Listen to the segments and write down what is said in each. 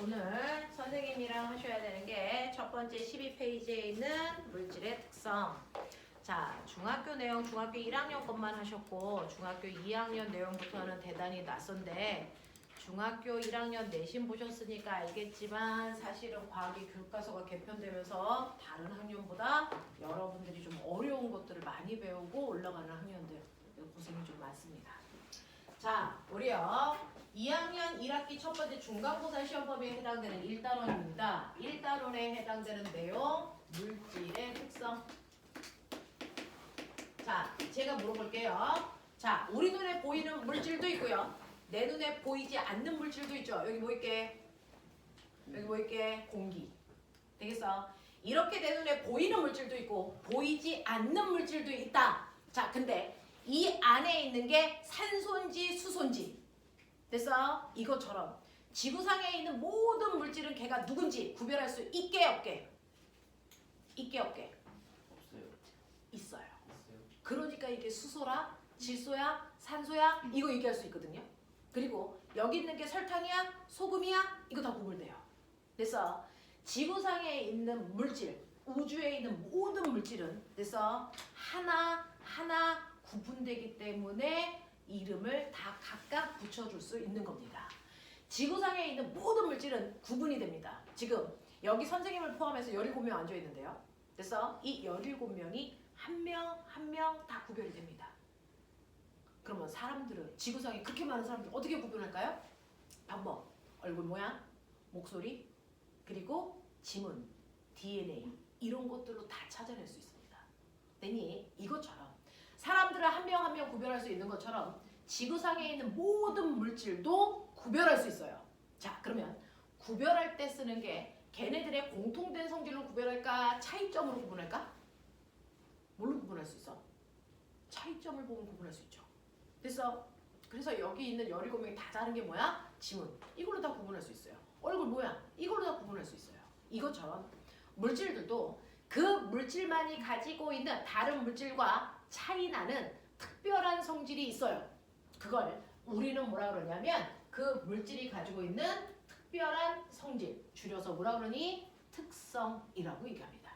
오늘 선생님이랑 하셔야 되는 게 첫 번째 12페이지에 있는 물질의 특성. 자, 중학교 내용 중학교 1학년 것만 하셨고 중학교 2학년 내용부터는 대단히 낯선데 중학교 1학년 내신 보셨으니까 알겠지만 사실은 과학의 교과서가 개편되면서 다른 학년보다 여러분들이 좀 어려운 것들을 많이 배우고 올라가는 학년들 고생이 좀 많습니다. 자, 우리요 2학년 1학기 첫 번째 중간고사 시험 범위에 해당되는 1단원입니다. 1단원에 해당되는 내용, 물질의 특성. 자, 제가 물어볼게요. 자, 우리 눈에 보이는 물질도 있고요. 내 눈에 보이지 않는 물질도 있죠. 여기 뭐 있게? 여기 뭐 있게? 공기. 되겠어? 이렇게 내 눈에 보이는 물질도 있고 보이지 않는 물질도 있다. 자, 근데 이 안에 있는 게 산소인지 수소인지. 됐어? 이것처럼 지구상에 있는 모든 물질은 걔가 누군지 구별할 수 있게 없게? 있게 없게? 없어요. 있어요. 있어요. 그러니까 이게 수소라, 질소야, 산소야 이거 얘기할 수 있거든요. 그리고 여기 있는 게 설탕이야, 소금이야 이거 다 구분돼요. 그래서 지구상에 있는 물질, 우주에 있는 모든 물질은 그래서 하나하나 구분되기 때문에 이름을 다 각각 붙여줄 수 있는 겁니다. 지구상에 있는 모든 물질은 구분이 됩니다. 지금 여기 선생님을 포함해서 17명 앉아있는데요. 그래서 이 17명이 한 명 한 명 다 구별이 됩니다. 그러면 사람들은 지구상에 그렇게 많은 사람들 어떻게 구분할까요? 방법, 얼굴 모양, 목소리, 그리고 지문, DNA 이런 것들로 다 찾아낼 수 있습니다. 되니 이것처럼 사람들을 한 명 한 명 구별할 수 있는 것처럼 지구상에 있는 모든 물질도 구별할 수 있어요. 자, 그러면 구별할 때 쓰는 게 걔네들의 공통된 성질로 구별할까? 차이점으로 구분할까? 뭘로 구분할 수 있어? 차이점을 보면 구분할 수 있죠. 그래서 여기 있는 17명이 다 다른 게 뭐야? 지문. 이걸로 다 구분할 수 있어요. 얼굴 모양. 이걸로 다 구분할 수 있어요. 이것처럼 물질들도 그 물질만이 가지고 있는 다른 물질과 차이 나는 특별한 성질이 있어요. 그걸 우리는 뭐라 그러냐면 그 물질이 가지고 있는 특별한 성질, 줄여서 뭐라 그러니? 특성이라고 얘기합니다.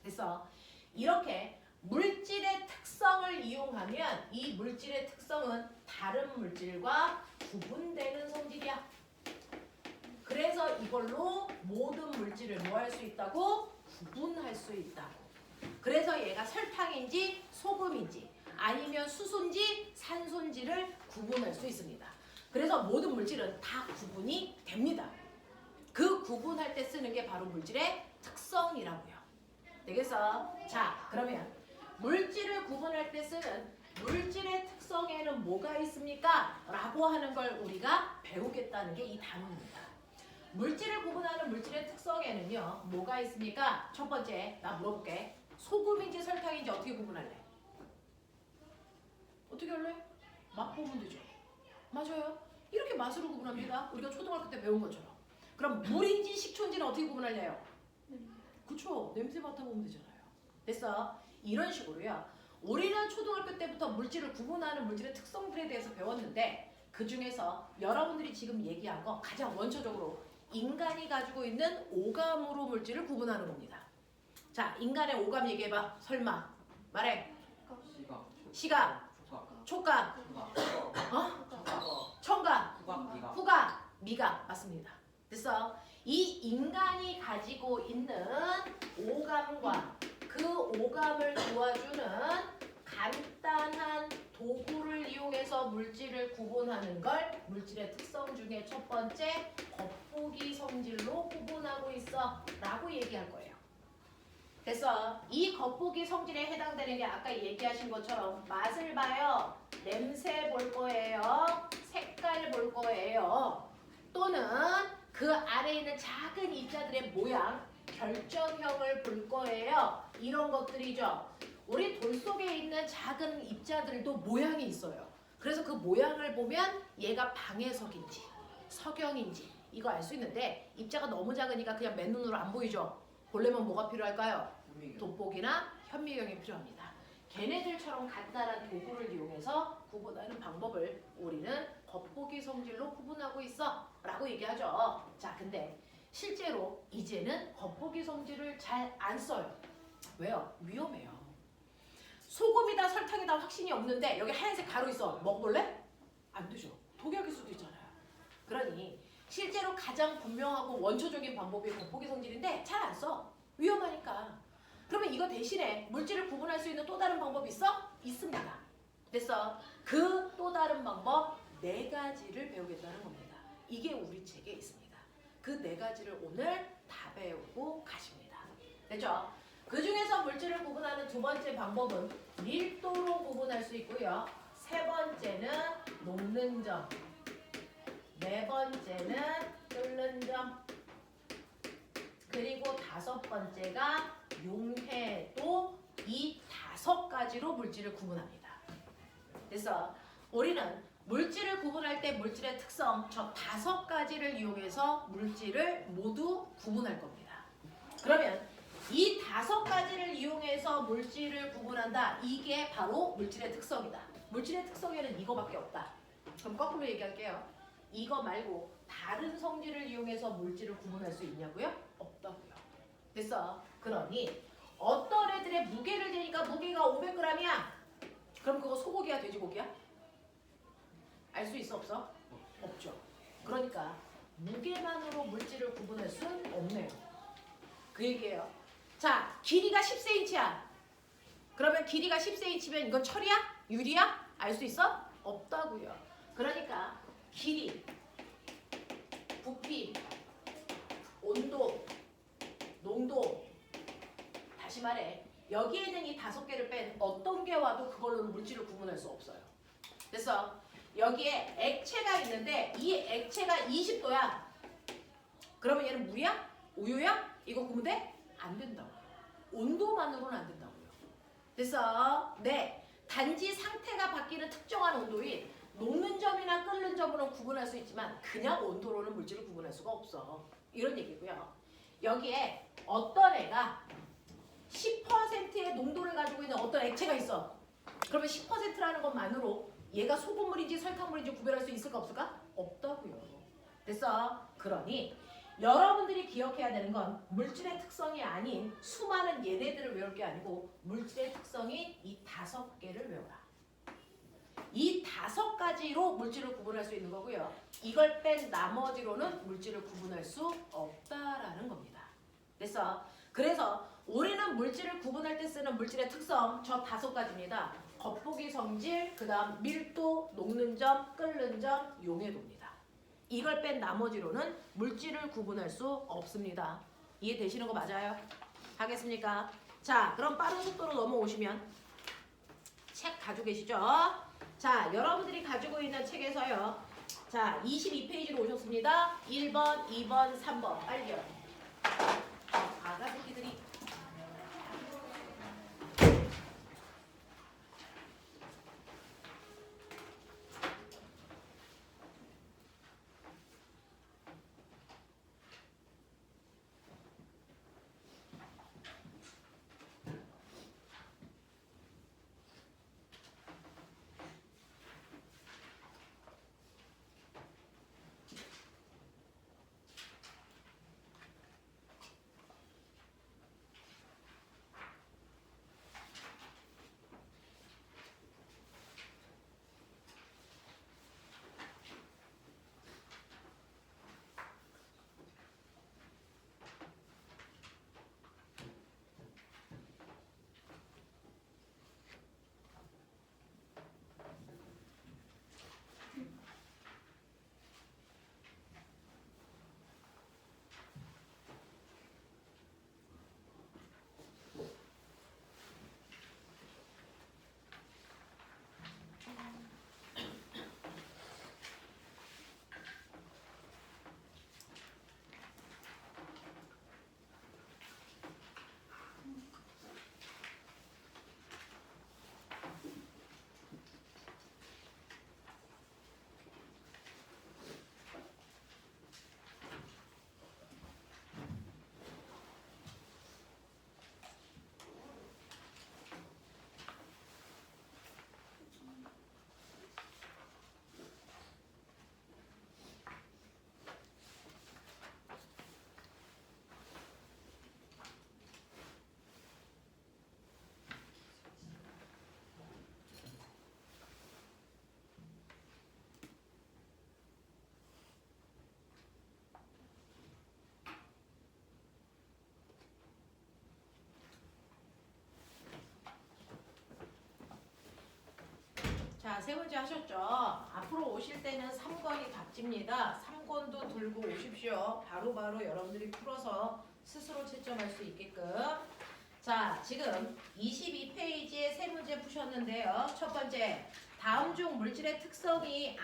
그래서 이렇게 물질의 특성을 이용하면 이 물질의 특성은 다른 물질과 구분되는 성질이야. 그래서 이걸로 모든 물질을 뭐 할 수 있다고? 구분할 수 있다고. 그래서 얘가 설탕인지 소금인지 아니면 수소인지 산소인지를 구분할 수 있습니다. 그래서 모든 물질은 다 구분이 됩니다. 그 구분할 때 쓰는 게 바로 물질의 특성이라고요. 되겠어? 자, 그러면 물질을 구분할 때 쓰는 물질의 특성에는 뭐가 있습니까? 라고 하는 걸 우리가 배우겠다는 게 이 단원입니다. 물질을 구분하는 물질의 특성에는요 뭐가 있습니까? 첫 번째 나 물어볼게. 소금인지 설탕인지 어떻게 구분할래? 어떻게 할래? 맛보면 되죠. 맞아요. 이렇게 맛으로 구분합니다. 우리가 초등학교 때 배운 것처럼. 그럼 물인지 식초인지는 어떻게 구분할래요? 그쵸. 냄새 맡아보면 되잖아요. 됐어? 이런 식으로요. 우리는 초등학교 때부터 물질을 구분하는 물질의 특성들에 대해서 배웠는데 그 중에서 여러분들이 지금 얘기한 거 가장 원초적으로 인간이 가지고 있는 오감으로 물질을 구분하는 겁니다. 자, 인간의 오감 얘기해봐. 설마. 말해. 시각, 촉각, 청각, 후각, 미각. 맞습니다. 됐어? 이 인간이 가지고 있는 오감과 그 오감을 도와주는 간단한 도구를 이용해서 물질을 구분하는 걸 물질의 특성 중에 첫 번째 겉보기 성질로 구분하고 있어 라고 얘기할 거예요. 그래서 이 겉보기 성질에 해당되는 게 아까 얘기하신 것처럼 맛을 봐요. 냄새 볼 거예요. 색깔 볼 거예요. 또는 그 아래에 있는 작은 입자들의 모양, 결정형을 볼 거예요. 이런 것들이죠. 우리 돌 속에 있는 작은 입자들도 모양이 있어요. 그래서 그 모양을 보면 얘가 방해석인지 석영인지 이거 알 수 있는데 입자가 너무 작으니까 그냥 맨눈으로 안 보이죠. 보려면 뭐가 필요할까요? 돋보기나 현미경이 필요합니다. 걔네들처럼 간단한 도구를 이용해서 구분하는 방법을 우리는 겉보기 성질로 구분하고 있어 라고 얘기하죠. 자, 근데 실제로 이제는 겉보기 성질을 잘 안 써요. 왜요? 위험해요. 소금이다 설탕이다 확신이 없는데 여기 하얀색 가루 있어. 먹어볼래? 안 되죠. 독약일 수도 있잖아요. 그러니 실제로 가장 분명하고 원초적인 방법이 겉보기 성질인데 잘 안 써. 위험하니까. 그러면 이거 대신에 물질을 구분할 수 있는 또 다른 방법이 있어? 있습니다. 그래서 그 또 다른 방법 4가지를 배우겠다는 겁니다. 이게 우리 책에 있습니다. 그 4가지를 오늘 다 배우고 가십니다. 됐죠? 그 중에서 물질을 구분하는 2번째 방법은 밀도로 구분할 수 있고요. 3번째는 녹는 점, 4번째는 끓는 점, 그리고 5번째가 용해도 이 5가지로 물질을 구분합니다. 그래서 우리는 물질을 구분할 때 물질의 특성 저 5가지를 이용해서 물질을 모두 구분할 겁니다. 그러면 이 5가지를 이용해서 물질을 구분한다. 이게 바로 물질의 특성이다. 물질의 특성에는 이거밖에 없다. 그럼 거꾸로 얘기할게요. 이거 말고 다른 성질을 이용해서 물질을 구분할 수 있냐고요? 없다고요. 됐어. 그러니 어떤 애들의 무게를 재니까 무게가 500g이야. 그럼 그거 소고기야 돼지고기야? 알 수 있어 없어? 없죠. 그러니까 무게만으로 물질을 구분할 수는 없네요. 그 얘기예요. 자, 길이가 10cm야. 그러면 길이가 10cm면 이건 철이야? 유리야? 알 수 있어? 없다고요. 그러니까 길이, 부피, 온도, 농도, 다시 말해 여기에 있는 이 5개를 뺀 어떤 게 와도 그걸로는 물질을 구분할 수 없어요. 그래서 여기에 액체가 있는데 이 액체가 20도야. 그러면 얘는 물이야? 우유야? 이거 구분 돼? 안 된다고요. 온도만으로는 안 된다고요. 그래서 네, 단지 상태가 바뀌는 특정한 온도인 녹는 점이나 끓는 점으로 구분할 수 있지만 그냥 온도로는 물질을 구분할 수가 없어. 이런 얘기고요. 여기에 어떤 애가 10%의 농도를 가지고 있는 어떤 액체가 있어. 그러면 10%라는 것만으로 얘가 소금물인지 설탕물인지 구별할 수 있을까 없을까? 없다고요. 그래서 그러니 여러분들이 기억해야 되는 건 물질의 특성이 아닌 수많은 얘네들을 외울 게 아니고 물질의 특성인 이 5개를 외워라. 이 5가지로 물질을 구분할 수 있는 거고요. 이걸 뺀 나머지로는 물질을 구분할 수 없다라는 겁니다. 그래서 우리는 물질을 구분할 때 쓰는 물질의 특성 저 5가지입니다. 겉보기 성질, 그 다음 밀도, 녹는 점, 끓는 점, 용해도입니다. 이걸 뺀 나머지로는 물질을 구분할 수 없습니다. 이해되시는 거 맞아요? 하겠습니까? 자, 그럼 빠른 속도로 넘어오시면 책 가지고 계시죠? 자, 여러분들이 가지고 있는 책에서요. 자, 22페이지로 오셨습니다. 1번, 2번, 3번. 빨리요. 아가 새끼들이. 세 번째 하셨죠? 앞으로 오실 때는 3권이 답집니다. 3권도 들고 오십시오. 바로바로 여러분들이 풀어서 스스로 채점할 수 있게끔. 자, 지금 22페이지에 세 문제 푸셨는데요. 첫 번째, 다음 중 물질의 특성에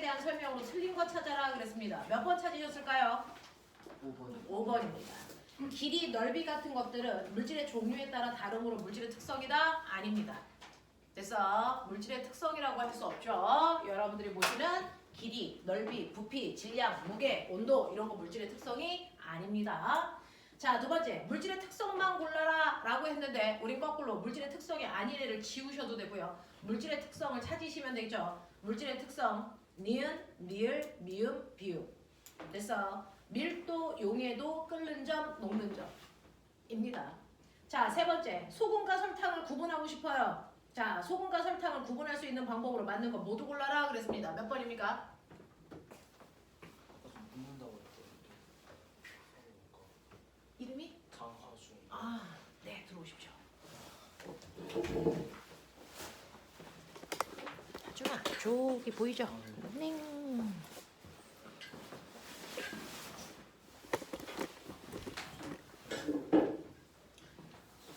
대한 설명으로 틀린 거 찾아라 그랬습니다. 몇 번 찾으셨을까요? 5번. 5번입니다. 길이, 넓이 같은 것들은 물질의 종류에 따라 다름으로 물질의 특성이다? 아닙니다. 그래서 물질의 특성이라고 할 수 없죠. 여러분들이 보시는 길이, 넓이, 부피, 질량, 무게, 온도 이런 거 물질의 특성이 아닙니다. 자, 두 번째, 물질의 특성만 골라라 라고 했는데 우린 거꾸로 물질의 특성이 아닌 애를 지우셔도 되고요. 물질의 특성을 찾으시면 되죠. 물질의 특성, 니은, 리을, 미음, 비읍. 그래서 밀도, 용해도, 끓는 점, 녹는 점입니다. 자, 세 번째, 소금과 설탕을 구분하고 싶어요. 자, 소금과 설탕을 구분할 수 있는 방법으로 맞는 거 모두 골라라 그랬습니다. 몇 번입니까? 묻는다고 했죠. 이름이? 장화중. 아, 네, 들어오십시오. 하준아, 저기 보이죠? 네.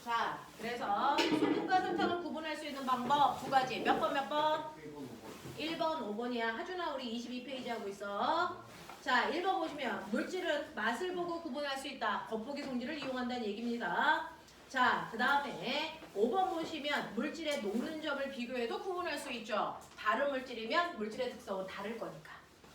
자, 그래서 소금과 설탕을 구분할 수 있는 방법 두 가지. 몇 번, 몇 번? 1번, 5번. 1번, 5번이야. 하준아, 우리 22페이지 하고 있어. 자, 1번 보시면 물질은 맛을 보고 구분할 수 있다. 겉보기 성질을 이용한다는 얘기입니다. 자, 그 다음에 5번 보시면 물질의 녹는 점을 비교해도 구분할 수 있죠. 다른 물질이면 물질의 특성은 다를 거니까.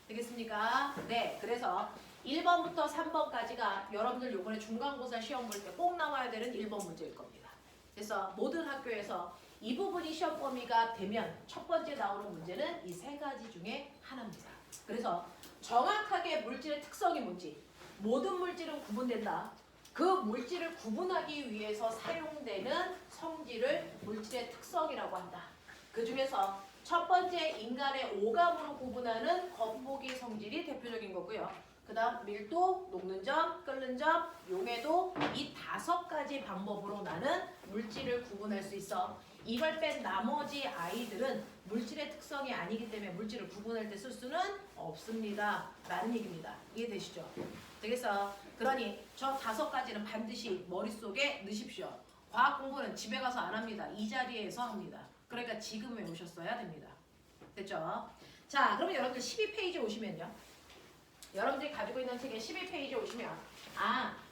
되겠습니까? 네, 그래서 1번부터 3번까지가 여러분들 요번에 중간고사 시험 볼 때 꼭 나와야 되는 1번 문제일 겁니다. 그래서 모든 학교에서 이 부분이 시험 범위가 되면 첫 번째 나오는 문제는 이 세 가지 중에 하나입니다. 그래서 정확하게 물질의 특성이 뭔지, 모든 물질은 구분된다. 그 물질을 구분하기 위해서 사용되는 성질을 물질의 특성이라고 한다. 그 중에서 첫 번째 인간의 오감으로 구분하는 겉보기 성질이 대표적인 거고요. 그 다음 밀도, 녹는 점, 끓는 점, 용해도 이 5가지 방법으로 나는 물질을 구분할 수 있어. 이걸 뺀 나머지 아이들은 물질의 특성이 아니기 때문에 물질을 구분할 때 쓸 수는 없습니다. 라는 얘기입니다. 이해되시죠? 되겠어? 그러니 저 5가지는 반드시 머릿속에 넣으십시오. 과학 공부는 집에 가서 안 합니다. 이 자리에서 합니다. 그러니까 지금 외우셨어야 됩니다. 됐죠? 자, 그러면 여러분들 12페이지 오시면요. 여러분들이 가지고 있는 책의 12페이지 오시면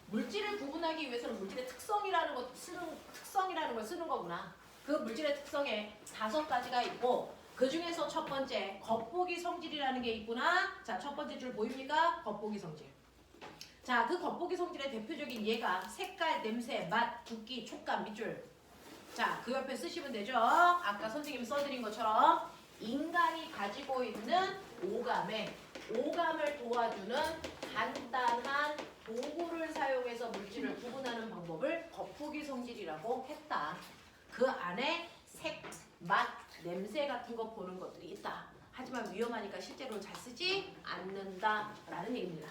물질을 구분하기 위해서는 물질의 특성이라는 걸 쓰는 거구나. 그 물질의 특성에 5가지가 있고 그 중에서 첫 번째 겉보기 성질이라는 게 있구나. 자, 첫 번째 줄 보입니까? 겉보기 성질. 자, 그 겉보기 성질의 대표적인 예가 색깔, 냄새, 맛, 굵기, 촉감, 밑줄. 자, 그 옆에 쓰시면 되죠. 아까 선생님이 써드린 것처럼 인간이 가지고 있는 오감을 도와주는 간단한 도구를 사용해서 물질을 구분하는 방법을 겉보기 성질이라고 했다. 그 안에 색, 맛, 냄새 같은 거 보는 것들이 있다. 하지만 위험하니까 실제로 잘 쓰지 않는다라는 얘기입니다.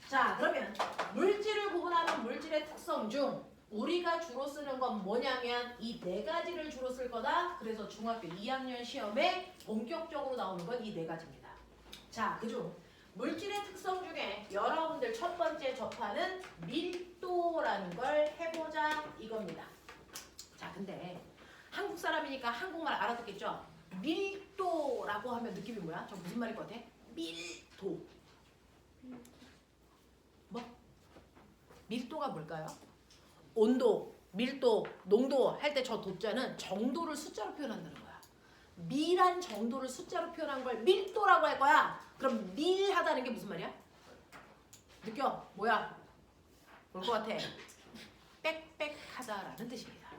자, 그러면 물질을 구분하는 물질의 특성 중 우리가 주로 쓰는 건 뭐냐면 이 4가지를 주로 쓸 거다. 그래서 중학교 2학년 시험에 본격적으로 나오는 건 이 4가지입니다. 자, 그중 물질의 특성 중에 여러분들 첫 번째 접하는 밀도라는 걸 해보자 이겁니다. 자, 근데 한국 사람이니까 한국말 알아듣겠죠? 밀도라고 하면 느낌이 뭐야? 저 무슨 말일 것 같아? 밀도. 뭐? 밀도가 뭘까요? 온도, 밀도, 농도 할 때 저 도자는 정도를 숫자로 표현한다는 거야. 밀한 정도를 숫자로 표현한 걸 밀도라고 할 거야. 그럼 밀하다는 게 무슨 말이야? 느껴? 뭐야? 뭘 것 같아? 빽빽하다라는 뜻입니다.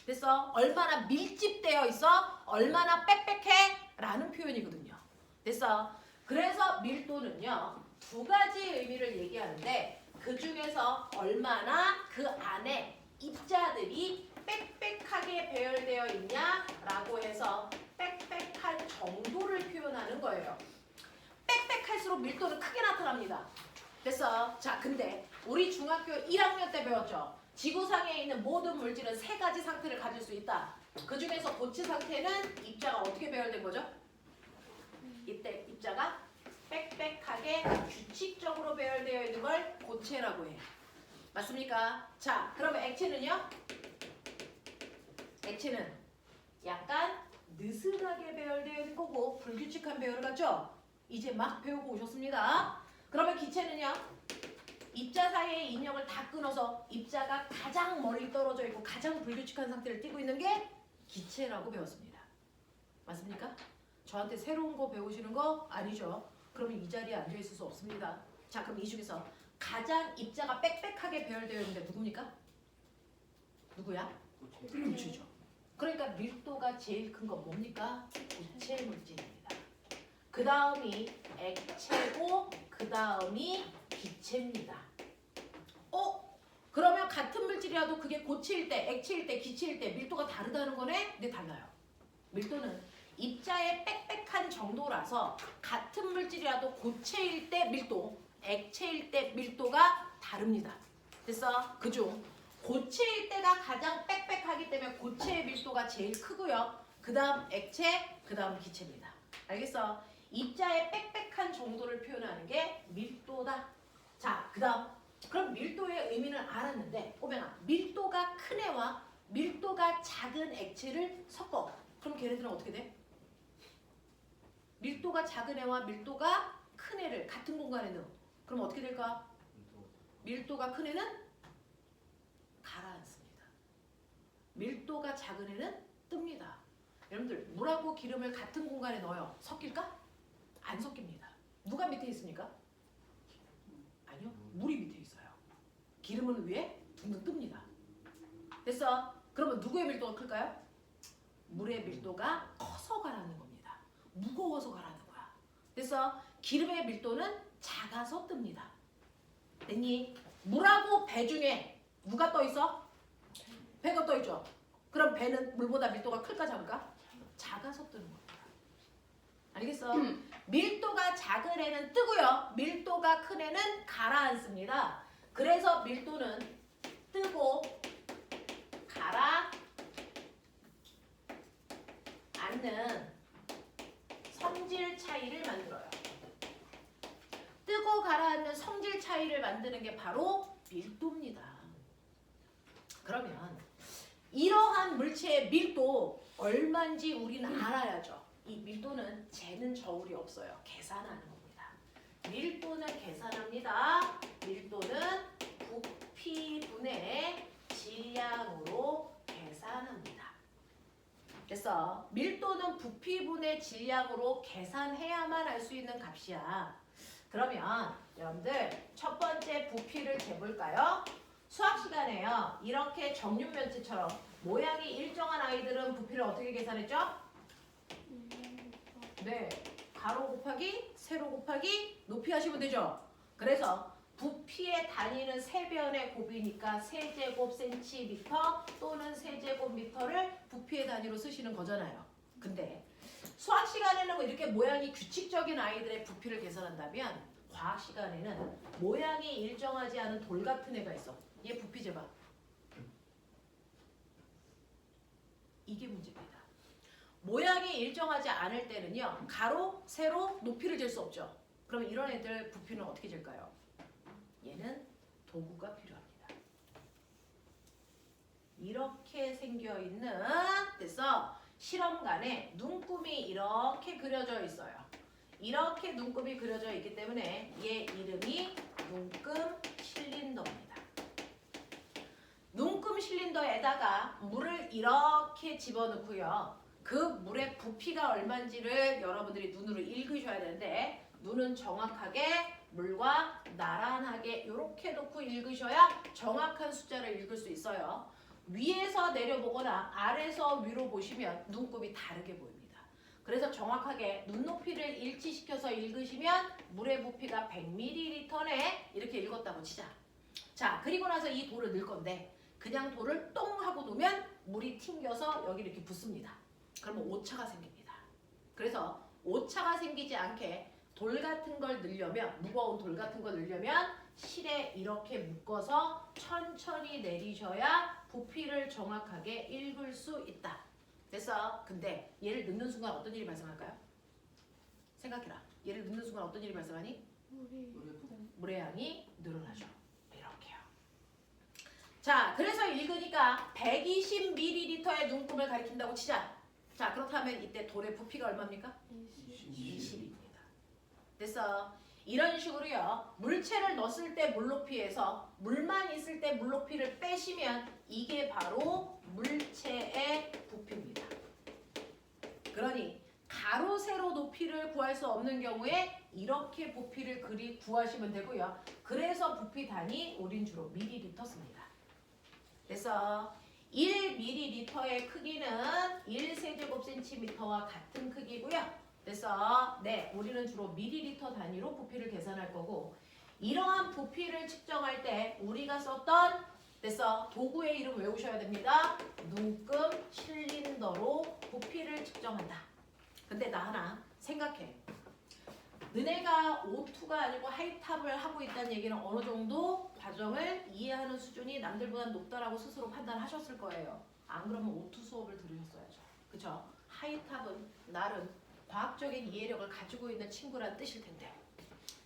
그래서 얼마나 밀집되어 있어? 얼마나 빽빽해? 라는 표현이거든요. 됐어? 그래서 밀도는요 2가지 의미를 얘기하는데 그 중에서 얼마나 그 안에 입자들이 빽빽하게 배열되어 있냐라고 해서 빽빽한 정도를 표현하는 거예요. 빽빽할수록 밀도는 크게 나타납니다. 됐어? 자, 근데 우리 중학교 1학년 때 배웠죠? 지구상에 있는 모든 물질은 3가지 상태를 가질 수 있다. 그 중에서 고체 상태는 입자가 어떻게 배열된 거죠? 이때 입자가 빽빽하게 규칙적으로 배열되어 있는 걸 고체라고 해요. 맞습니까? 자, 그러면 액체는요? 액체는 약간 느슨하게 배열되어 있는 거고 불규칙한 배열을 갖죠? 이제 막 배우고 오셨습니다. 그러면 기체는요? 입자 사이의 인력을 다 끊어서 입자가 가장 멀리 떨어져 있고 가장 불규칙한 상태를 띠고 있는 게 기체라고 배웠습니다. 맞습니까? 저한테 새로운 거 배우시는 거 아니죠? 그러면 이 자리에 앉아 있을 수 없습니다. 자, 그럼 이 중에서 가장 입자가 빽빽하게 배열되어 있는데 누굽니까? 누구야? 고체죠. 그러니까 밀도가 제일 큰 건 뭡니까? 고체 물질입니다. 그 다음이 액체고 그 다음이 기체입니다. 그러면 같은 물질이라도 그게 고체일 때, 액체일 때, 기체일 때 밀도가 다르다는 거네? 네, 달라요. 밀도는 입자의 빽빽한 정도라서 같은 물질이라도 고체일 때 밀도, 액체일 때 밀도가 다릅니다. 됐어? 그중 고체일 때가 가장 빽빽하기 때문에 고체의 밀도가 제일 크고요. 그 다음 액체, 그 다음 기체입니다. 알겠어? 입자의 빽빽한 정도를 표현하는 게 밀도다. 자, 그 다음 그럼 밀도의 의미는 알았는데 꼬맹아, 밀도가 큰 애와 밀도가 작은 액체를 섞어. 그럼 걔네들은 어떻게 돼? 밀도가 작은 애와 밀도가 큰 애를 같은 공간에 넣어. 그럼 어떻게 될까? 밀도가 큰 애는 가라앉습니다. 밀도가 작은 애는 뜹니다. 여러분들 물하고 기름을 같은 공간에 넣어요. 섞일까? 안 섞입니다. 누가 밑에 있습니까? 아니요. 물이 밑에 있어요. 기름은 위에 둥둥 뜹니다. 됐어? 그러면 누구의 밀도가 클까요? 물의 밀도가 커서 가라앉는 겁니다. 무거워서 가라앉는 거야. 됐어? 기름의 밀도는 작아서 뜹니다. 됐니? 물하고 배 중에 누가 떠 있어? 배가 떠 있죠. 그럼 배는 물보다 밀도가 클까 작을까? 작아서 뜨는 겁니다. 알겠어? 밀도가 작은 애는 뜨고요. 밀도가 큰 애는 가라앉습니다. 그래서 밀도는 뜨고 가라앉는 성질 차이를 만들어요. 뜨고 가라앉는 성질 차이를 만드는 게 바로 밀도입니다. 그러면 이러한 물체의 밀도 얼마인지 우리는 알아야죠. 이 밀도는 재는 저울이 없어요. 계산하는 겁니다. 밀도는 계산합니다. 밀도는 부피분의 질량으로 계산합니다. 됐어. 밀도는 부피분의 질량으로 계산해야만 알 수 있는 값이야. 그러면 여러분들 첫 번째 부피를 재볼까요? 수학 시간에요. 이렇게 정육면체처럼 모양이 일정한 아이들은 부피를 어떻게 계산했죠? 네, 가로 곱하기 세로 곱하기 높이 하시면 되죠. 그래서 부피의 단위는 세변의 곱이니까 세제곱센티미터 또는 세제곱미터를 부피의 단위로 쓰시는 거잖아요. 근데 수학 시간에는 이렇게 모양이 규칙적인 아이들의 부피를 계산한다면 과학 시간에는 모양이 일정하지 않은 돌 같은 애가 있어. 얘 부피 재봐. 이게 문제입니다. 모양이 일정하지 않을 때는요. 가로, 세로, 높이를 잴 수 없죠. 그러면 이런 애들 부피는 어떻게 잴까요? 얘는 도구가 필요합니다. 이렇게 생겨있는 데서 실험관에 눈금이 이렇게 그려져 있어요. 이렇게 눈금이 그려져 있기 때문에 얘 이름이 눈금 실린더입니다. 눈금 실린더에다가 물을 이렇게 집어넣고요. 그 물의 부피가 얼마인지를 여러분들이 눈으로 읽으셔야 되는데 눈은 정확하게 물과 나란하게 이렇게 놓고 읽으셔야 정확한 숫자를 읽을 수 있어요. 위에서 내려보거나 아래에서 위로 보시면 눈곱이 다르게 보입니다. 그래서 눈높이를 일치시켜서 읽으시면 물의 부피가 100ml네 이렇게 읽었다고 치자. 자, 그리고 나서 이 돌을 넣을 건데 그냥 돌을 똥 하고 놓으면 물이 튕겨서 여기 이렇게 붙습니다. 그러면 오차가 생깁니다. 그래서 오차가 생기지 않게 돌 같은 걸 넣으려면, 무거운 돌 같은 걸 넣으려면 실에 이렇게 묶어서 천천히 내리셔야 부피를 정확하게 읽을 수 있다. 됐어. 근데 얘를 넣는 순간 어떤 일이 발생할까요? 생각해라. 얘를 넣는 순간 어떤 일이 발생하니? 물의 양이 늘어나죠. 이렇게요. 자, 그래서 읽으니까 120ml의 눈금을 가리킨다고 치자. 자, 그렇다면 이때 돌의 부피가 얼마입니까? 20입니다. 됐어. 이런 식으로요. 물체를 넣었을 때 물높이에서 물만 있을 때 물높이를 빼시면 이게 바로 물체의 부피입니다. 그러니 가로 세로 높이를 구할 수 없는 경우에 이렇게 부피를 구하시면 되고요. 그래서 부피 단위 우린 주로 밀리리터 씁니다. 그래서 1ml의 크기는 1세제곱센티미터와 같은 크기고요. 그래서 네, 우리는 주로 밀리리터 단위로 부피를 계산할 거고 이러한 부피를 측정할 때 우리가 썼던 그래서 도구의 이름 외우셔야 됩니다. 눈금 실린더로 부피를 측정한다. 근데 나 하나 생각해. 너네가 O2가 아니고 하이탑을 하고 있다는 얘기는 어느 정도 과정을 이해하는 수준이 남들보다 높다라고 스스로 판단하셨을 거예요. 안 그러면 O2 수업을 들으셨어야죠. 그쵸? 하이탑은 나름 과학적인 이해력을 가지고 있는 친구란 뜻일 텐데.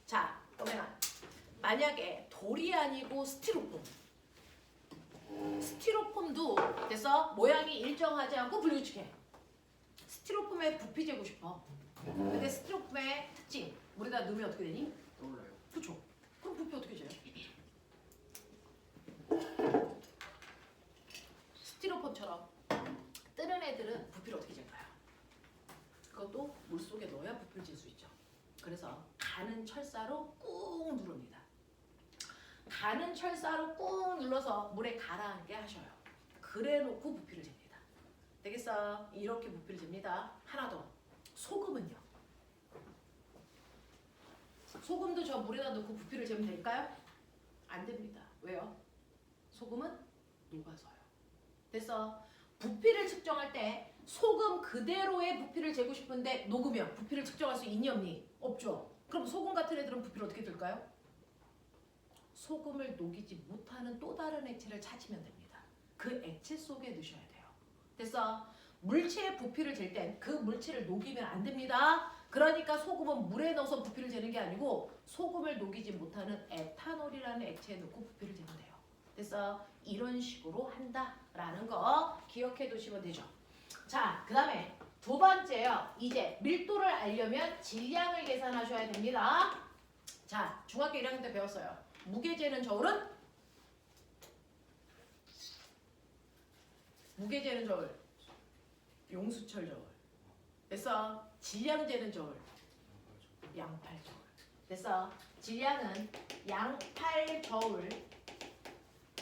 자, 그러면 만약에 돌이 아니고 스티로폼. 스티로폼도 그래서 모양이 일정하지 않고 불규칙해. 스티로폼의 부피 재고 싶어. 근데 스티로폼의 특징, 물에다 넣으면 어떻게 되니? 떠올라요. 그쵸? 그럼 부피 어떻게 재요? 스티로폼처럼 뜨는 애들은 부피를 어떻게 잴까요? 그것도 물속에 넣어야 부피를 잴 수 있죠. 그래서 가는 철사로 꾹 누릅니다. 가는 철사로 꾹 눌러서 물에 가라앉게 하셔요. 그래 놓고 부피를 잽니다. 되겠어? 이렇게 부피를 잽니다. 하나 더. 소금은요? 소금도 저 물에다 넣고 부피를 재면 될까요? 안 됩니다. 왜요? 소금은 녹아서요. 그래서 부피를 측정할 때 소금 그대로의 부피를 재고 싶은데 녹으면 부피를 측정할 수 있니 없니? 없죠. 그럼 소금 같은 애들은 부피를 어떻게 들까요? 소금을 녹이지 못하는 또 다른 액체를 찾으면 됩니다. 그 액체 속에 넣으셔야 돼요. 그래서 물체의 부피를 잴 땐 그 물체를 녹이면 안 됩니다. 그러니까 소금은 물에 넣어서 부피를 재는 게 아니고 소금을 녹이지 못하는 에탄올이라는 액체에 넣고 부피를 재면 돼요. 그래서 이런 식으로 한다라는 거 기억해 두시면 되죠. 자, 그 다음에 두 번째요. 이제 밀도를 알려면 질량을 계산하셔야 됩니다. 자, 중학교 1학년 때 배웠어요. 무게 재는 저울은? 무게 재는 저울. 용수철 저울. 그래서 질량 재는 저울. 양팔 저울. 그래서 질량은 양팔 저울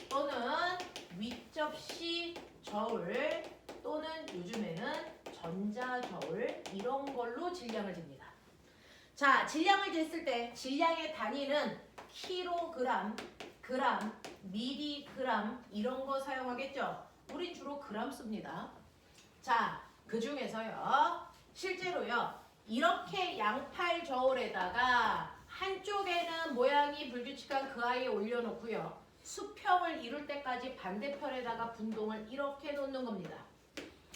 또는 윗접시 저울 또는 요즘에는 전자저울 이런 걸로 질량을 잽니다. 자, 질량을 쟀을 때 질량의 단위는 킬로그램, 그램, 미리그램 이런 거 사용하겠죠? 우린 주로 그램 씁니다. 자, 그 중에서요. 실제로요. 이렇게 양팔 저울에다가 한쪽에는 모양이 불규칙한 그 아이에 올려놓고요. 수평을 이룰 때까지 반대편에다가 분동을 이렇게 놓는 겁니다.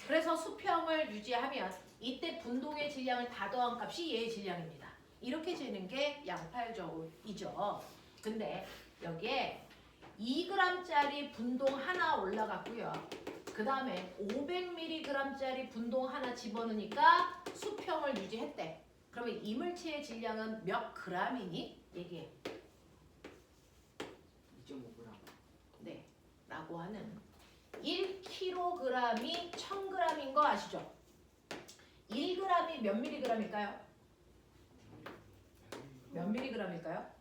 그래서 수평을 유지하면 이때 분동의 질량을 다 더한 값이 얘의 질량입니다. 이렇게 재는 게 양팔 저울이죠. 근데 여기에 2g짜리 분동 하나 올라갔고요. 그 다음에 500mg짜리 분동 하나 집어넣으니까 수평을 유지했대. 그러면 이물체의 질량은 몇 g이니? 얘기해. 2.5g. 네, 라고 하는 1kg이 1000g인 거 아시죠? 1g이 몇 mg일까요? 몇 mg일까요?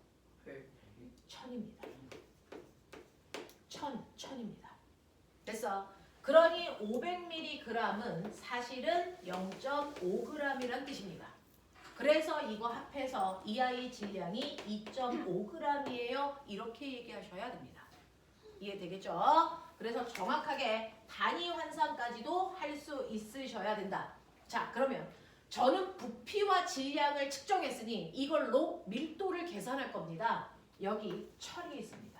1000입니다. 1000입니다. 그래서 그러니 500mg은 사실은 0.5g이란 뜻입니다. 그래서 이거 합해서 이 아이 질량이 2.5g이에요. 이렇게 얘기하셔야 됩니다. 이해되겠죠? 그래서 정확하게 단위 환산까지도 할 수 있으셔야 된다. 자, 그러면 저는 부피와 질량을 측정했으니 이걸로 밀도를 계산할 겁니다. 여기 철이 있습니다.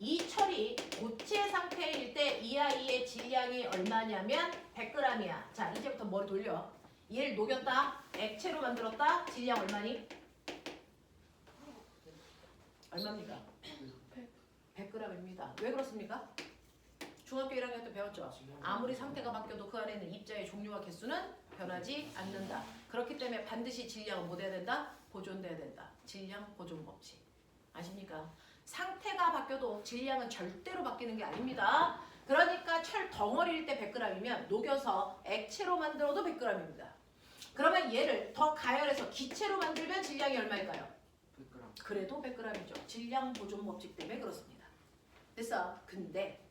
이 철이 고체 상태일 때 이 아이의 질량이 얼마냐면 100g이야. 자, 이제부터 머리 돌려. 얘를 녹였다. 액체로 만들었다. 질량 얼마니? 얼마입니까? 100g입니다. 왜 그렇습니까? 중학교 1학년 때 배웠죠? 아무리 상태가 바뀌어도 그 안에 있는 입자의 종류와 개수는 변하지 않는다. 그렇기 때문에 반드시 질량은 뭐 돼야 된다? 보존돼야 된다. 질량 보존 법칙. 아십니까? 상태가 바뀌어도 질량은 절대로 바뀌는 게 아닙니다. 그러니까 철 덩어리일 때 100g이면 녹여서 액체로 만들어도 100g입니다. 그러면 얘를 더 가열해서 기체로 만들면 질량이 얼마일까요? 100g. 그래도 100g이죠. 질량 보존 법칙 때문에 그렇습니다. 됐어. 근데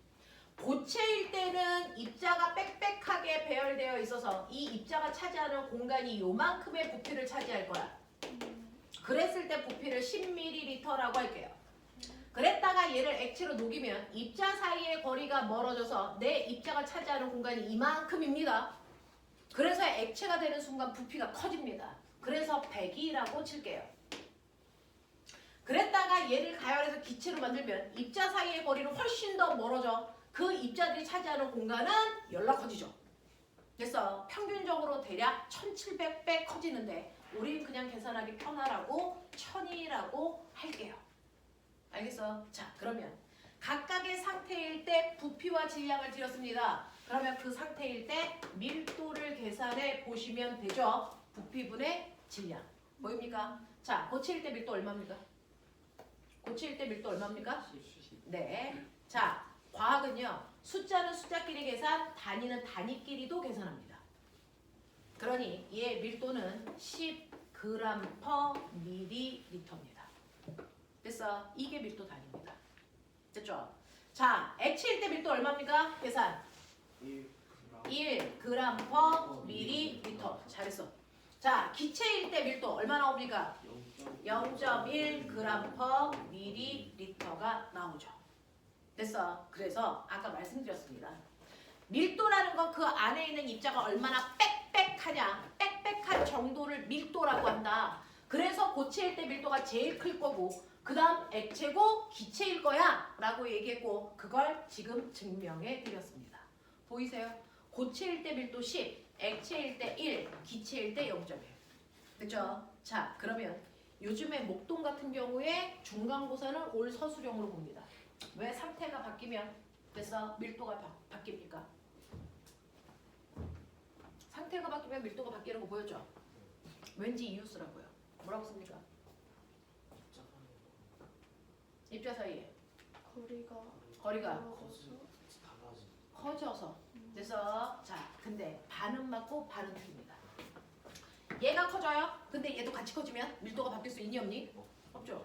고체일 때는 입자가 빽빽하게 배열되어 있어서 이 입자가 차지하는 공간이 요만큼의 부피를 차지할 거야. 그랬을 때 부피를 10ml라고 할게요. 그랬다가 얘를 액체로 녹이면 입자 사이의 거리가 멀어져서 내 입자가 차지하는 공간이 이만큼입니다. 그래서 액체가 되는 순간 부피가 커집니다. 그래서 100이라고 칠게요. 그랬다가 얘를 가열해서 기체로 만들면 입자 사이의 거리는 훨씬 더 멀어져. 그 입자들이 차지하는 공간은 열나 커지죠. 그래서 평균적으로 대략 1700배 커지는데 우린 그냥 계산하기 편하라고 1000이라고 할게요. 알겠어? 자, 그러면 각각의 상태일 때 부피와 질량을 드렸습니다. 그러면 그 상태일 때 밀도를 계산해 보시면 되죠. 부피분의 질량. 보입니까? 자, 고체일 때 밀도 얼마입니까? 고체일 때 밀도 얼마입니까? 네. 자, 과학은요. 숫자는 숫자끼리 계산, 단위는 단위끼리도 계산합니다. 그러니 얘 밀도는 10g/ml입니다. 됐어. 이게 밀도 단위입니다. 됐죠? 자, 액체일 때 밀도 얼마입니까? 계산. 1g/ml. 잘했어. 자, 기체일 때 밀도 얼마 나옵니까? 0.1g/ml가 나오죠. 됐어. 그래서 아까 말씀드렸습니다. 밀도라는 건 그 안에 있는 입자가 얼마나 빽빽하냐, 빽빽한 정도를 밀도라고 한다. 그래서 고체일 때 밀도가 제일 클 거고 그 다음 액체고 기체일 거야 라고 얘기했고 그걸 지금 증명해 드렸습니다. 보이세요? 고체일 때 밀도 10, 액체일 때 1, 기체일 때 0.1. 됐죠? 자, 그러면 요즘에 목동 같은 경우에 중간고사는 올 서술형으로 봅니다. 왜? 상태가 바뀌면 됐어? 밀도가 바뀝니까? 상태가 바뀌면 밀도가 바뀌는 거 보였죠? 왠지 이유 쓰라고요. 뭐라고 씁니까? 입자 사이에 거리가 커져서. 그래서 자, 근데 반은 맞고 반은 틀립니다. 얘가 커져요. 근데 얘도 같이 커지면 밀도가 바뀔 수 있니 없니? 없죠.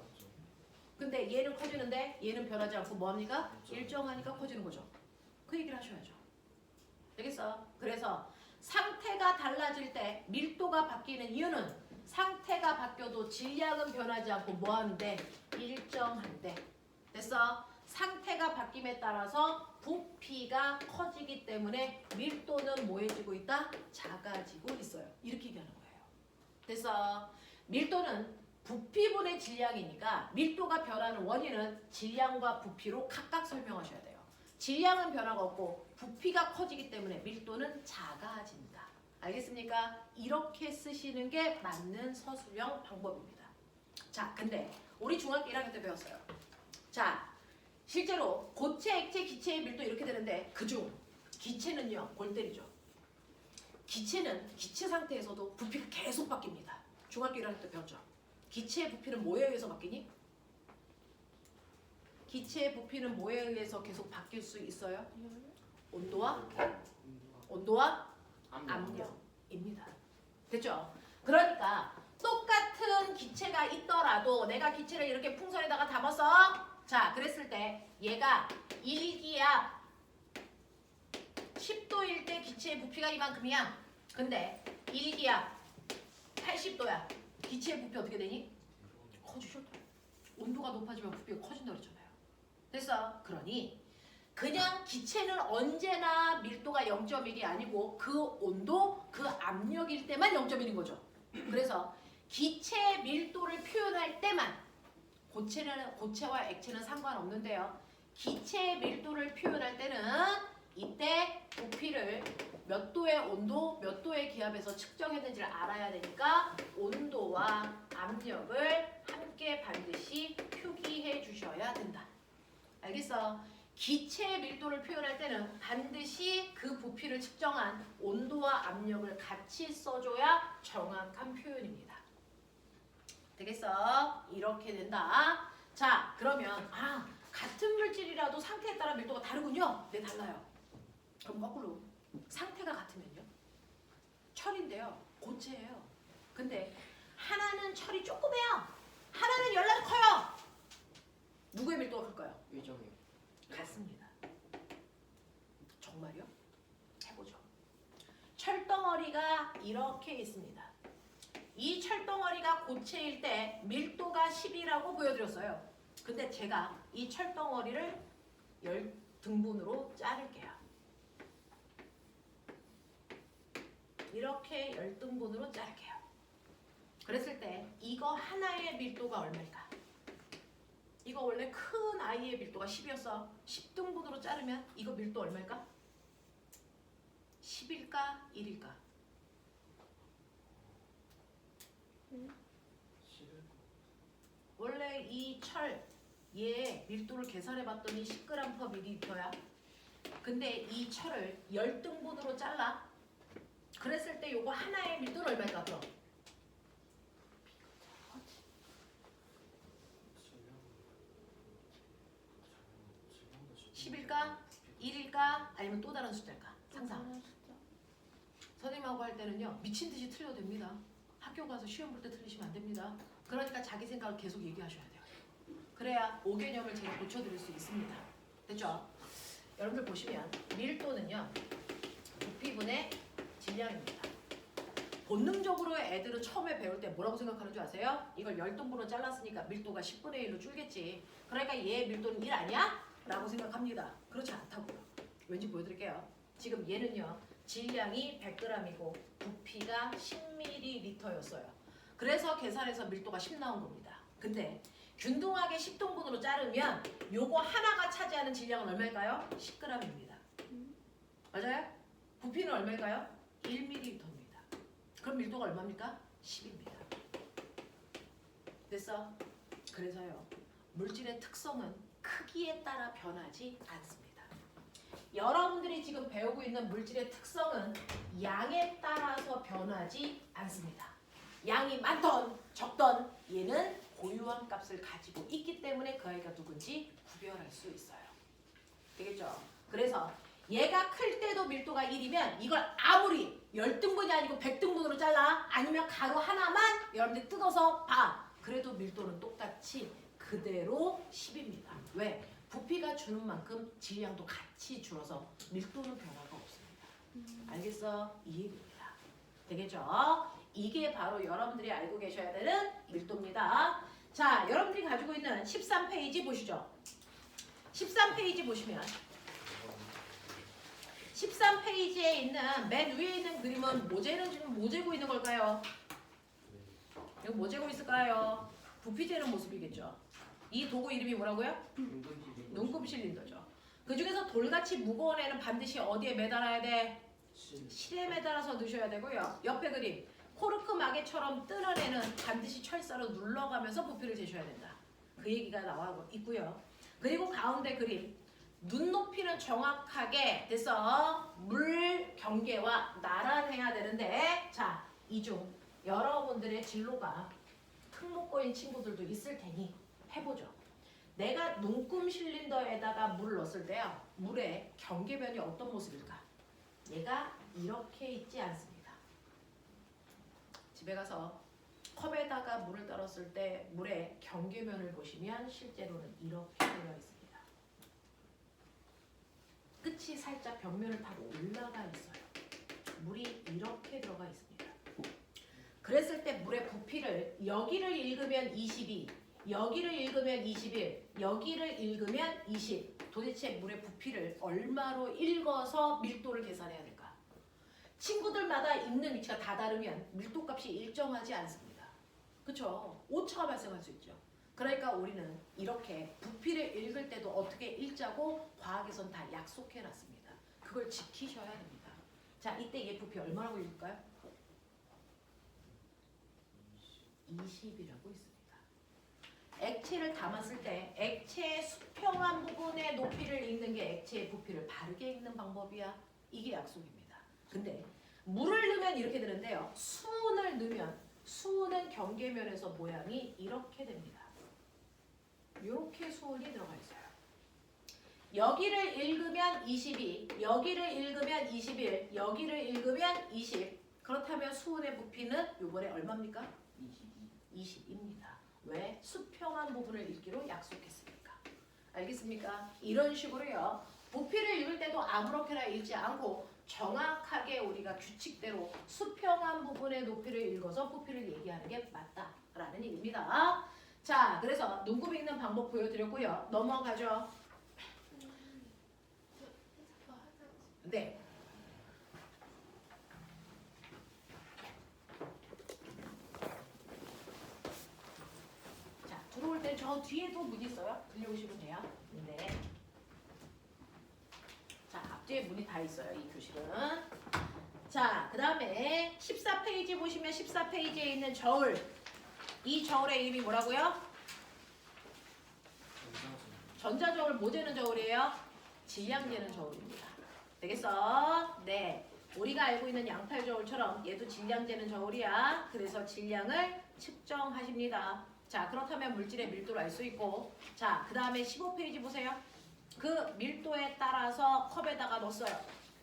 근데 얘는 커지는데 얘는 변하지 않고 뭐합니까? 일정하니까 커지는 거죠. 그 얘기를 하셔야죠. 알겠어? 그래서 상태가 달라질 때 밀도가 바뀌는 이유는 상태가 바뀌어도 질량은 변하지 않고 뭐하는데? 일정한데. 됐어? 상태가 바뀜에 따라서 부피가 커지기 때문에 밀도는 뭐해지고 있다? 작아지고 있어요. 이렇게 얘기하는 거예요. 됐어? 밀도는 부피분의 질량이니까 밀도가 변하는 원인은 질량과 부피로 각각 설명하셔야 돼요. 질량은 변화가 없고 부피가 커지기 때문에 밀도는 작아진다. 알겠습니까? 이렇게 쓰시는 게 맞는 서술형 방법입니다. 자, 근데 우리 중학교 1학년 때 배웠어요. 자, 실제로 고체, 액체, 기체의 밀도 이렇게 되는데 그중 기체는요, 골 때리죠. 기체는 기체 상태에서도 부피가 계속 바뀝니다. 중학교 1학년 때 배웠죠. 기체의 부피는 뭐에 의해서 바뀌니? 기체의 부피는 뭐에 의해서 계속 바뀔 수 있어요? 온도와 압력입니다. 됐죠? 그러니까 똑같은 기체가 있더라도 내가 기체를 이렇게 풍선에다가 담았어. 자, 그랬을 때 얘가 1기압 10도일 때 기체의 부피가 이만큼이야. 근데 1기압 80도야. 기체의 부피 어떻게 되니? 커지죠. 온도가 높아지면 부피가 커진다 그랬잖아요. 됐어? 그러니 그냥 기체는 언제나 밀도가 0.1이 아니고 그 온도, 그 압력일 때만 0.1인 거죠. 그래서 기체의 밀도를 표현할 때만 고체와 액체는 상관없는데요. 기체의 밀도를 표현할 때는 이때 부피를 몇 도의 온도, 몇 도의 기압에서 측정했는지를 알아야 되니까 온도와 압력을 함께 반드시 표기해 주셔야 된다. 알겠어? 기체의 밀도를 표현할 때는 반드시 그 부피를 측정한 온도와 압력을 같이 써줘야 정확한 표현입니다. 되겠어? 이렇게 된다. 자, 그러면 같은 물질이라도 상태에 따라 밀도가 다르군요. 네, 달라요. 그럼 거꾸로 상태가 같으면요? 철인데요. 고체예요. 근데 하나는 철이 조그매요. 하나는 열나도 커요. 누구의 밀도가 클까요? 일정이요. 같습니다. 정말요? 해보죠. 철덩어리가 이렇게 있습니다. 이 철덩어리가 고체일 때 밀도가 10이라고 보여드렸어요. 근데 제가 이 철덩어리를 10등분으로 자를게요. 이렇게 10등분으로 자를게요. 그랬을 때 이거 하나의 밀도가 얼마일까? 이거 원래 큰 아이의 밀도가 10이었어. 10등분으로 자르면 이거 밀도 얼마일까? 10일까? 1일까? 11. 원래 이 철, 얘 밀도를 계산해 봤더니 10g/ml야. 근데 이 철을 10등분으로 잘라. 그랬을 때 요거 하나의 밀도는 얼마일까? 그럼? 10일까? 1일까? 아니면 또 다른 숫자일까? 상상. 선생님하고 할 때는요, 미친 듯이 틀려도 됩니다. 학교 가서 시험 볼 때 틀리시면 안 됩니다. 그러니까 자기 생각을 계속 얘기하셔야 돼요. 그래야 5개념을 제가 고쳐드릴 수 있습니다. 됐죠? 여러분들 보시면 밀도는요, 부피분의 질량입니다. 본능적으로 애들은 처음에 배울 때 뭐라고 생각하는 줄 아세요? 이걸 10등분으로 잘랐으니까 밀도가 10분의 1로 줄겠지. 그러니까 얘 밀도는 1 아니야? 라고 생각합니다. 그렇지 않다고요. 왠지 보여드릴게요. 지금 얘는요, 질량이 100g이고 부피가 10ml였어요. 그래서 계산해서 밀도가 10 나온 겁니다. 근데 균등하게 10등분으로 자르면 요거 하나가 차지하는 질량은 얼마일까요? 10g입니다. 맞아요? 부피는 얼마일까요? 1ml입니다. 그럼 밀도가 얼마입니까? 10입니다. 됐어? 그래서요, 물질의 특성은 크기에 따라 변하지 않습니다. 여러분들이 지금 배우고 있는 물질의 특성은 양에 따라서 변하지 않습니다. 양이 많던 적던 얘는 고유한 값을 가지고 있기 때문에 그 아이가 누군지 구별할 수 있어요. 되겠죠? 그래서 얘가 클 때도 밀도가 1이면 이걸 아무리 10등분이 아니고 100등분으로 잘라, 아니면 가로 하나만 여러분들 뜯어서 봐. 그래도 밀도는 똑같이 그대로 10입니다. 왜? 부피가 주는 만큼 질량도 같이 줄어서 밀도는 변화가 없습니다. 알겠어? 이 얘기입니다. 되겠죠? 이게 바로 여러분들이 알고 계셔야 되는 밀도입니다. 자, 여러분들이 가지고 있는 13페이지 보시죠. 13페이지 보시면 13페이지에 있는 맨 위에 있는 그림은 뭐재는 지금 뭐 재고 있는 걸까요? 이거 뭐 재고 있을까요? 부피 재는 모습이겠죠. 이 도구 이름이 뭐라고요? 눈금 실린더죠. 그 중에서 돌같이 무거운 애는 반드시 어디에 매달아야 돼? 실에 매달아서 넣으셔야 되고요. 옆에 그림 코르크 마개처럼 뜨는 애는 반드시 철사로 눌러가면서 부피를 재셔야 된다. 그 얘기가 나와 있고요. 그리고 가운데 그림 눈높이는 정확하게 돼서 물 경계와 나란해야 되는데, 자, 이중 여러분들의 진로가 특목고인 친구들도 있을 테니 해보죠. 내가 눈금 실린더에다가 물을 넣었을 때요, 물의 경계면이 어떤 모습일까? 얘가 이렇게 있지 않습니다. 집에 가서 컵에다가 물을 따랐을 때 물의 경계면을 보시면 실제로는 이렇게 되어 있습니다. 끝이 살짝 벽면을 타고 올라가 있어요. 물이 이렇게 들어가 있습니다. 그랬을 때 물의 부피를 여기를 읽으면 22, 여기를 읽으면 21, 여기를 읽으면 20. 도대체 물의 부피를 얼마로 읽어서 밀도를 계산해야 될까? 친구들마다 읽는 위치가 다 다르면 밀도값이 일정하지 않습니다. 그렇죠? 오차가 발생할 수 있죠. 그러니까 우리는 이렇게 부피를 읽을 때도 어떻게 읽자고 과학에선 다 약속해놨습니다. 그걸 지키셔야 됩니다. 자, 이때 얘 부피 얼마라고 읽을까요? 20이라고 있습니다. 액체를 담았을 때 액체의 수평한 부분의 높이를 읽는 게 액체의 부피를 바르게 읽는 방법이야. 이게 약속입니다. 근데 물을 넣으면 이렇게 되는데요. 수은을 넣으면 수은은 경계면에서 모양이 이렇게 됩니다. 이렇게 수은이 들어가 있어요. 여기를 읽으면 22, 여기를 읽으면 21, 여기를 읽으면 20. 그렇다면 수은의 부피는 요번에 얼마입니까? 20입니다. 왜? 수평한 부분을 읽기로 약속했으니까. 알겠습니까? 이런 식으로요. 부피를 읽을 때도 아무렇게나 읽지 않고 정확하게 우리가 규칙대로 수평한 부분의 높이를 읽어서 부피를 얘기하는 게 맞다라는 얘기입니다. 자, 그래서 눈곱 읽는 방법 보여드렸고요. 넘어가죠. 네. 자, 들어올 때 저 뒤에도 문 있어요. 들려오시면 돼요. 네. 자, 앞뒤에 문이 다 있어요. 이 교실은. 자, 그 다음에 14페이지 보시면 14페이지에 있는 저울. 이 저울의 이름이 뭐라고요? 전자저울 뭐 재는 저울이에요? 질량 재는 저울입니다. 되겠어? 네. 우리가 알고 있는 양팔 저울처럼 얘도 질량 재는 저울이야. 그래서 질량을 측정하십니다. 자, 그렇다면 물질의 밀도를 알 수 있고, 자, 그 다음에 15페이지 보세요. 그 밀도에 따라서 컵에다가 넣었어요.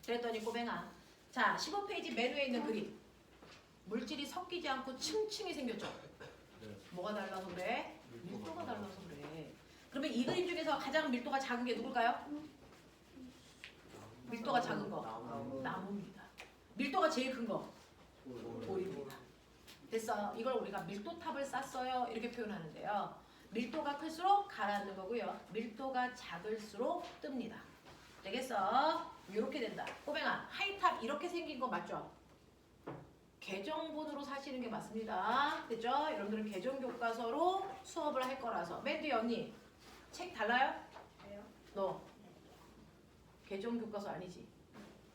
그랬더니 꼬맹아, 자, 15페이지 맨 위에 있는 그림. 물질이 섞이지 않고 층층이 생겼죠? 뭐가 달라서 그래? 밀도가 달라서 그래. 그러면 이 그림 중에서 가장 밀도가 작은 게 누굴까요? 밀도가 작은 거. 나무입니다. 밀도가 제일 큰 거. 돌입니다. 됐어. 이걸 우리가 밀도탑을 쌌어요. 이렇게 표현하는데요. 밀도가 클수록 가라앉는 거고요. 밀도가 작을수록 뜹니다. 되겠어? 이렇게 된다. 꼬맹아, 하이탑 이렇게 생긴 거 맞죠? 계정본으로 사시는 게 맞습니다. 됐죠? 여러분들은 계정 교과서로 수업을 할 거라서. 맨 뒤에 언니, 책 달라요? 왜요? 너 계정 교과서 아니지?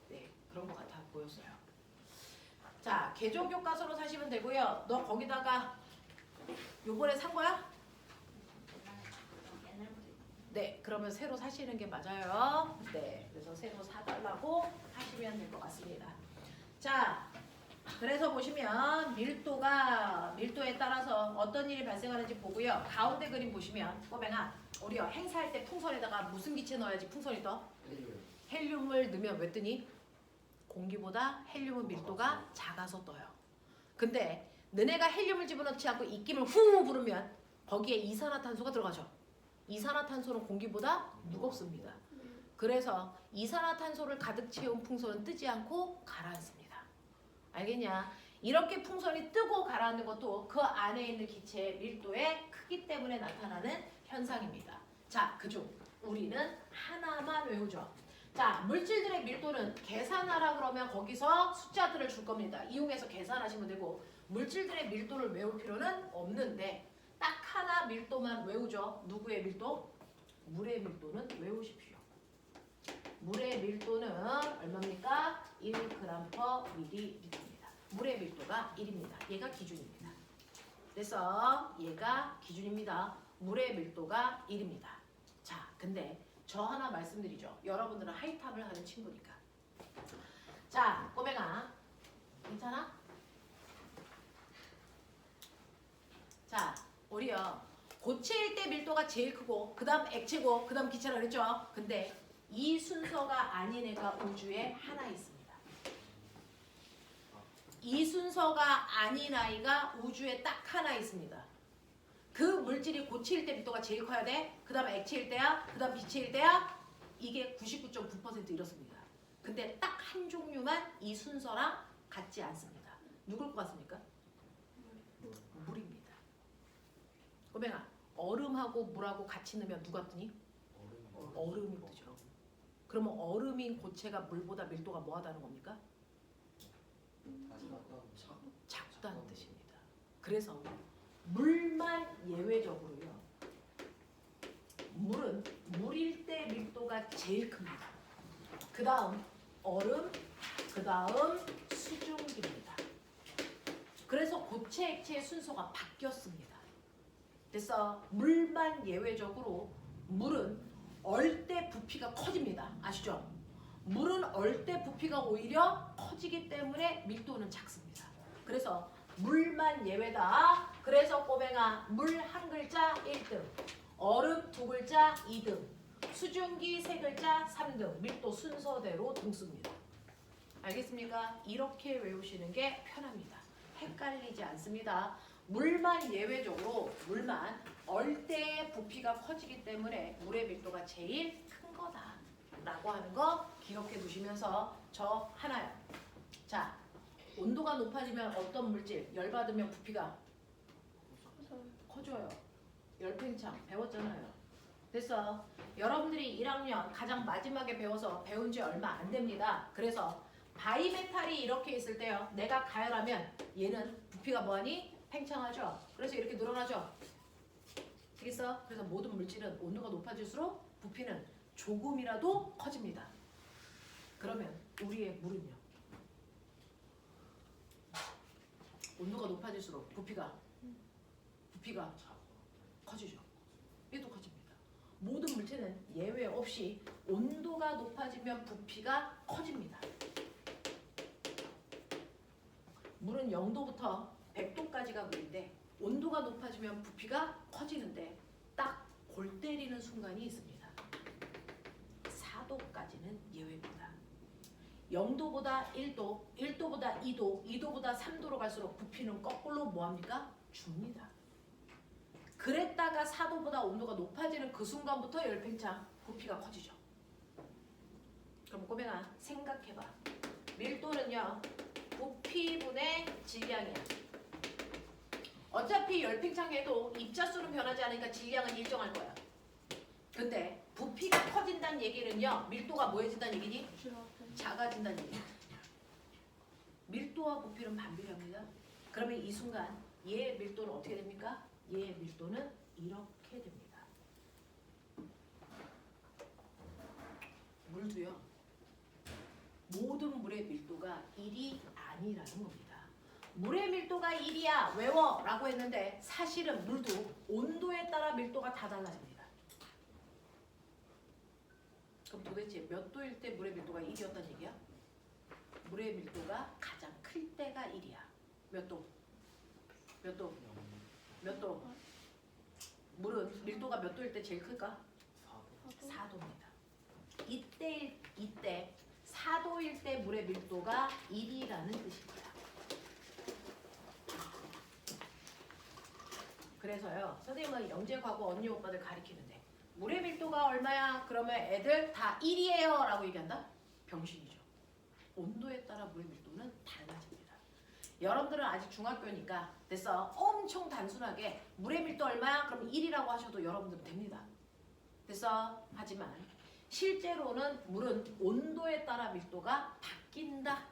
네, 그런 거 같아 보였어요. 자, 계정 교과서로 사시면 되고요. 너 거기다가 요번에 산 거야? 네, 그러면 새로 사시는 게 맞아요. 네, 그래서 새로 사달라고 하시면 될 것 같습니다. 자, 그래서 보시면 밀도에 따라서 어떤 일이 발생하는지 보고요. 가운데 그림 보시면 꼬맹아, 우리 행사할 때 풍선에다가 무슨 기체 넣어야지 풍선이 떠? 헬륨을 넣으면 왜 뜨니? 공기보다 헬륨은 밀도가 작아서 떠요. 근데 너네가 헬륨을 집어넣지 않고 입김을 후 부르면 거기에 이산화탄소가 들어가죠. 이산화탄소는 공기보다 무겁습니다. 그래서 이산화탄소를 가득 채운 풍선은 뜨지 않고 가라앉습니다. 알겠냐? 이렇게 풍선이 뜨고 가라앉는 것도 그 안에 있는 기체의 밀도의 크기 때문에 나타나는 현상입니다. 자, 그중 우리는 하나만 외우죠. 자, 물질들의 밀도는 계산하라 그러면 거기서 숫자들을 줄 겁니다. 이용해서 계산하시면 되고 물질들의 밀도를 외울 필요는 없는데 딱 하나 밀도만 외우죠. 누구의 밀도? 물의 밀도는 외우십시오. 물의 밀도는 얼마입니까? 1g/ml입니다. 물의 밀도가 1입니다. 얘가 기준입니다. 그래서 얘가 기준입니다. 물의 밀도가 1입니다. 자, 근데 저 하나 말씀드리죠. 여러분들은 하이탑을 하는 친구니까. 자, 꼬맹아. 괜찮아? 자, 우리요. 고체일 때 밀도가 제일 크고 그 다음 액체고 그 다음 기체라 그랬죠? 근데 이 순서가 아닌 애가 우주에 하나 있습니다. 이 순서가 아닌 아이가 우주에 딱 하나 있습니다. 그 물질이 고체일 때 밀도가 제일 커야 돼. 그 다음 액체일 때야. 그 다음 기체일 때야. 이게 99.9% 이렇습니다. 근데 딱 한 종류만 이 순서랑 같지 않습니다. 누굴 것 같습니까? 물입니다. 꼬맹아, 얼음하고 물하고 같이 넣으면 누가 뜨니? 얼음이 뜨죠. 그러면 얼음인 고체가 물보다 밀도가 뭐하다는 겁니까? 작다는 뜻입니다. 그래서 물만 예외적으로요. 물은 물일 때 밀도가 제일 큽니다. 그 다음 얼음, 그 다음 수증기입니다. 그래서 고체, 액체의 순서가 바뀌었습니다. 그래서 물만 예외적으로 물은 얼 때 부피가 커집니다. 아시죠? 물은 얼 때 부피가 오히려 커지기 때문에 밀도는 작습니다. 그래서 물만 예외다. 그래서 꼬맹아 물 한 글자 1등, 얼음 두 글자 2등, 수증기 세 글자 3등, 밀도 순서대로 등수입니다. 알겠습니까? 이렇게 외우시는 게 편합니다. 헷갈리지 않습니다. 물만 예외적으로 물만 얼 때 부피가 커지기 때문에 물의 밀도가 제일 큰 거다 라고 하는 거 기억해 두시면서 저 하나요. 자, 온도가 높아지면 어떤 물질 열받으면 부피가 커져요. 열팽창 배웠잖아요. 됐어. 여러분들이 1학년 가장 마지막에 배워서 배운 지 얼마 안 됩니다. 그래서 바이메탈이 이렇게 있을 때요. 내가 가열하면 얘는 부피가 뭐하니? 팽창하죠. 그래서 이렇게 늘어나죠. 되겠어? 그래서 모든 물질은 온도가 높아질수록 부피는 조금이라도 커집니다. 그러면 우리의 물은요. 온도가 높아질수록 부피가 커지죠. 얘도 커집니다. 모든 물체는 예외 없이 온도가 높아지면 부피가 커집니다. 물은 0도부터 100도까지가 물인데 온도가 높아지면 부피가 커지는데 딱 골 때리는 순간이 있습니다. 4도까지는 예외입니다. 0도보다 1도, 1도보다 2도, 2도보다 3도로 갈수록 부피는 거꾸로 뭐합니까? 줍니다. 그랬다가 4도보다 온도가 높아지는 그 순간부터 열팽창, 부피가 커지죠. 그럼 꼬맹아 생각해봐. 밀도는요. 부피분의 질량이야. 어차피 열팽창해도 입자수는 변하지 않으니까 질량은 일정할 거야. 근데 부피가 커진다는 얘기는요. 밀도가 뭐해진다는 얘기니? 작아진다는 얘기야. 밀도와 부피는 반비례합니다. 그러면 이 순간 얘의 밀도는 어떻게 됩니까? 얘의 밀도는 이렇게 됩니다. 물도요. 모든 물의 밀도가 1이 아니라는 겁니다. 물의 밀도가 1이야 외워 라고 했는데 사실은 물도 온도에 따라 밀도가 다 달라집니다. 그럼 도대체 몇 도일 때 물의 밀도가 1이었단 얘기야? 물의 밀도가 가장 클 때가 1이야. 몇 도? 몇 도? 몇 도? 물은 밀도가 몇 도일 때 제일 클까? 4도입니다. 이때 4도일 때 물의 밀도가 1이라는 뜻입니다. 그래서요. 선생님은 영재 과거 언니 오빠들 가리키는데 물의 밀도가 얼마야? 그러면 애들 다 1이에요 라고 얘기한다? 병신이죠. 온도에 따라 물의 밀도는 달라집니다. 여러분들은 아직 중학교니까 됐어. 엄청 단순하게 물의 밀도 얼마야? 그럼 1이라고 하셔도 여러분들은 됩니다. 됐어. 하지만 실제로는 물은 온도에 따라 밀도가 바뀐다.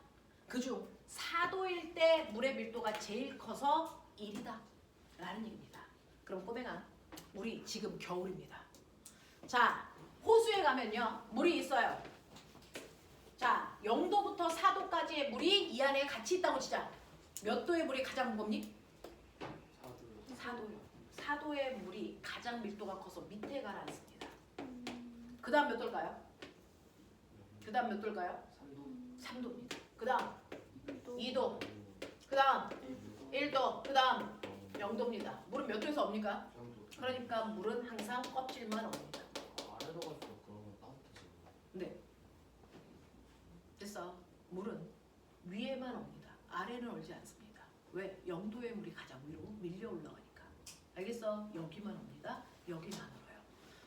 그중 4도일 때 물의 밀도가 제일 커서 1이다 라는 얘기입니다. 그럼 꼬맹아 우리 지금 겨울입니다. 자 호수에 가면요 물이 있어요. 자 0도부터 4도까지의 물이 이 안에 같이 있다고 치자. 몇 도의 물이 가장 무겁니? 4도요. 4도의 물이 가장 밀도가 커서 밑에 가라앉습니다. 그 다음 몇 도일까요? 그 다음 몇 도일까요? 3도입니다. 그 다음 2도, 그 다음 1도, 그 다음 0도입니다. 물은 몇 도에서 옵니까? 그러니까 물은 항상 껍질만 옵니다. 아래로 갈수록 그러면 따뜻해지고. 네. 됐어. 물은 위에만 옵니다. 아래는 오지 않습니다. 왜? 0도의 물이 가장 위로 밀려 올라가니까. 알겠어? 여기만 옵니다. 여기만 얼어요.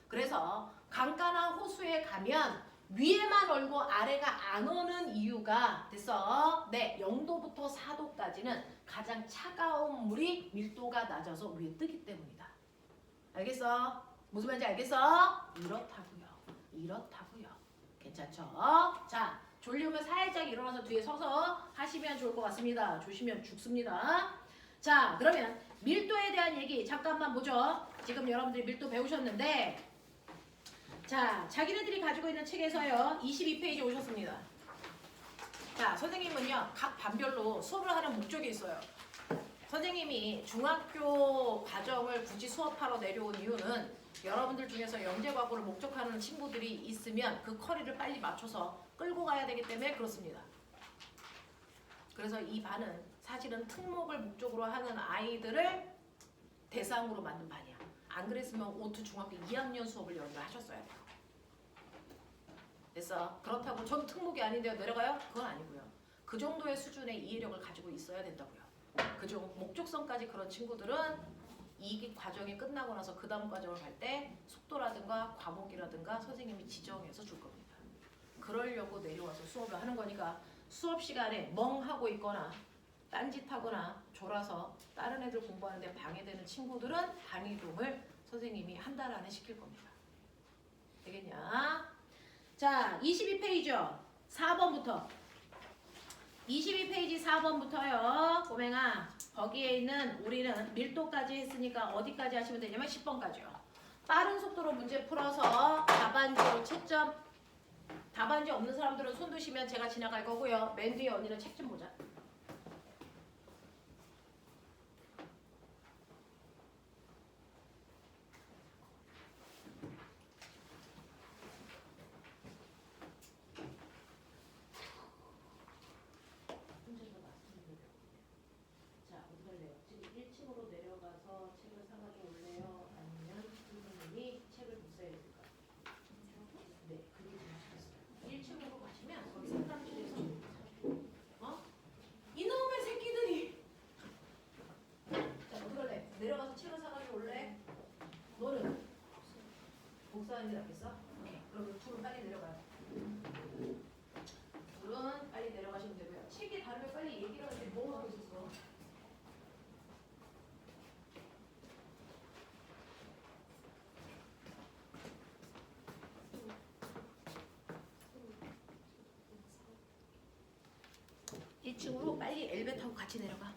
그래서 강가나 호수에 가면 위에만 얼고 아래가 안 오는 이유가 됐어? 네, 0도부터 4도까지는 가장 차가운 물이 밀도가 낮아서 위에 뜨기 때문이다. 알겠어? 무슨 말인지 알겠어? 이렇다고요. 괜찮죠? 자, 졸리면 살짝 일어나서 뒤에 서서 하시면 좋을 것 같습니다. 조시면 죽습니다. 자, 그러면 밀도에 대한 얘기 잠깐만 보죠. 지금 여러분들이 밀도 배우셨는데 자, 자기네들이 가지고 있는 책에서요. 22페이지 오셨습니다. 자, 선생님은요. 각 반별로 수업을 하는 목적이 있어요. 선생님이 중학교 과정을 굳이 수업하러 내려온 이유는 여러분들 중에서 영재과고를 목적하는 친구들이 있으면 그 커리를 빨리 맞춰서 끌고 가야 되기 때문에 그렇습니다. 그래서 이 반은 사실은 특목을 목적으로 하는 아이들을 대상으로 만든 반이야. 안 그랬으면 오투 중학교 2학년 수업을 여러분들 하셨어야 돼요. 됐어. 그렇다고 전 특목이 아닌데요 내려가요? 그건 아니고요. 그 정도의 수준의 이해력을 가지고 있어야 된다고요. 그중 목적성까지 그런 친구들은 이 과정이 끝나고 나서 그 다음 과정을 갈 때 속도라든가 과목이라든가 선생님이 지정해서 줄 겁니다. 그러려고 내려와서 수업을 하는 거니까 수업 시간에 멍하고 있거나 딴짓하거나 졸아서 다른 애들 공부하는데 방해되는 친구들은 방해동을 선생님이 한 달 안에 시킬 겁니다. 되겠냐? 자, 22페이지요. 4번부터. 22페이지 4번부터요. 꼬맹아, 거기에 있는 우리는 밀도까지 했으니까 어디까지 하시면 되냐면 10번까지요. 빠른 속도로 문제 풀어서 답안지로 채점. 답안지 없는 사람들은 손 드시면 제가 지나갈 거고요. 맨 뒤에 언니는 책 좀 보자. 자, 어디 갈래요? 지금 1층으로 내려가서 책을 사가지고 올래요? 아니면 선생님이 책을 못 사야 될까요? 네, 그게 좀 좋겠어요. 1층으로 가시면 거기 상담실에서 이놈의 새끼들이! 자, 어디 갈래? 내려가서 책을 사가지고 올래? 너는? 목사하는 게 낫겠어? 오케이. 그럼 둘은 빨리 내려가요. 둘은 빨리 내려가시면 되고요. 책이 다르면 빨리 얘기를 하는데 뭐 하고 있었어? 이 층으로 빨리 엘베 타고 같이 내려가.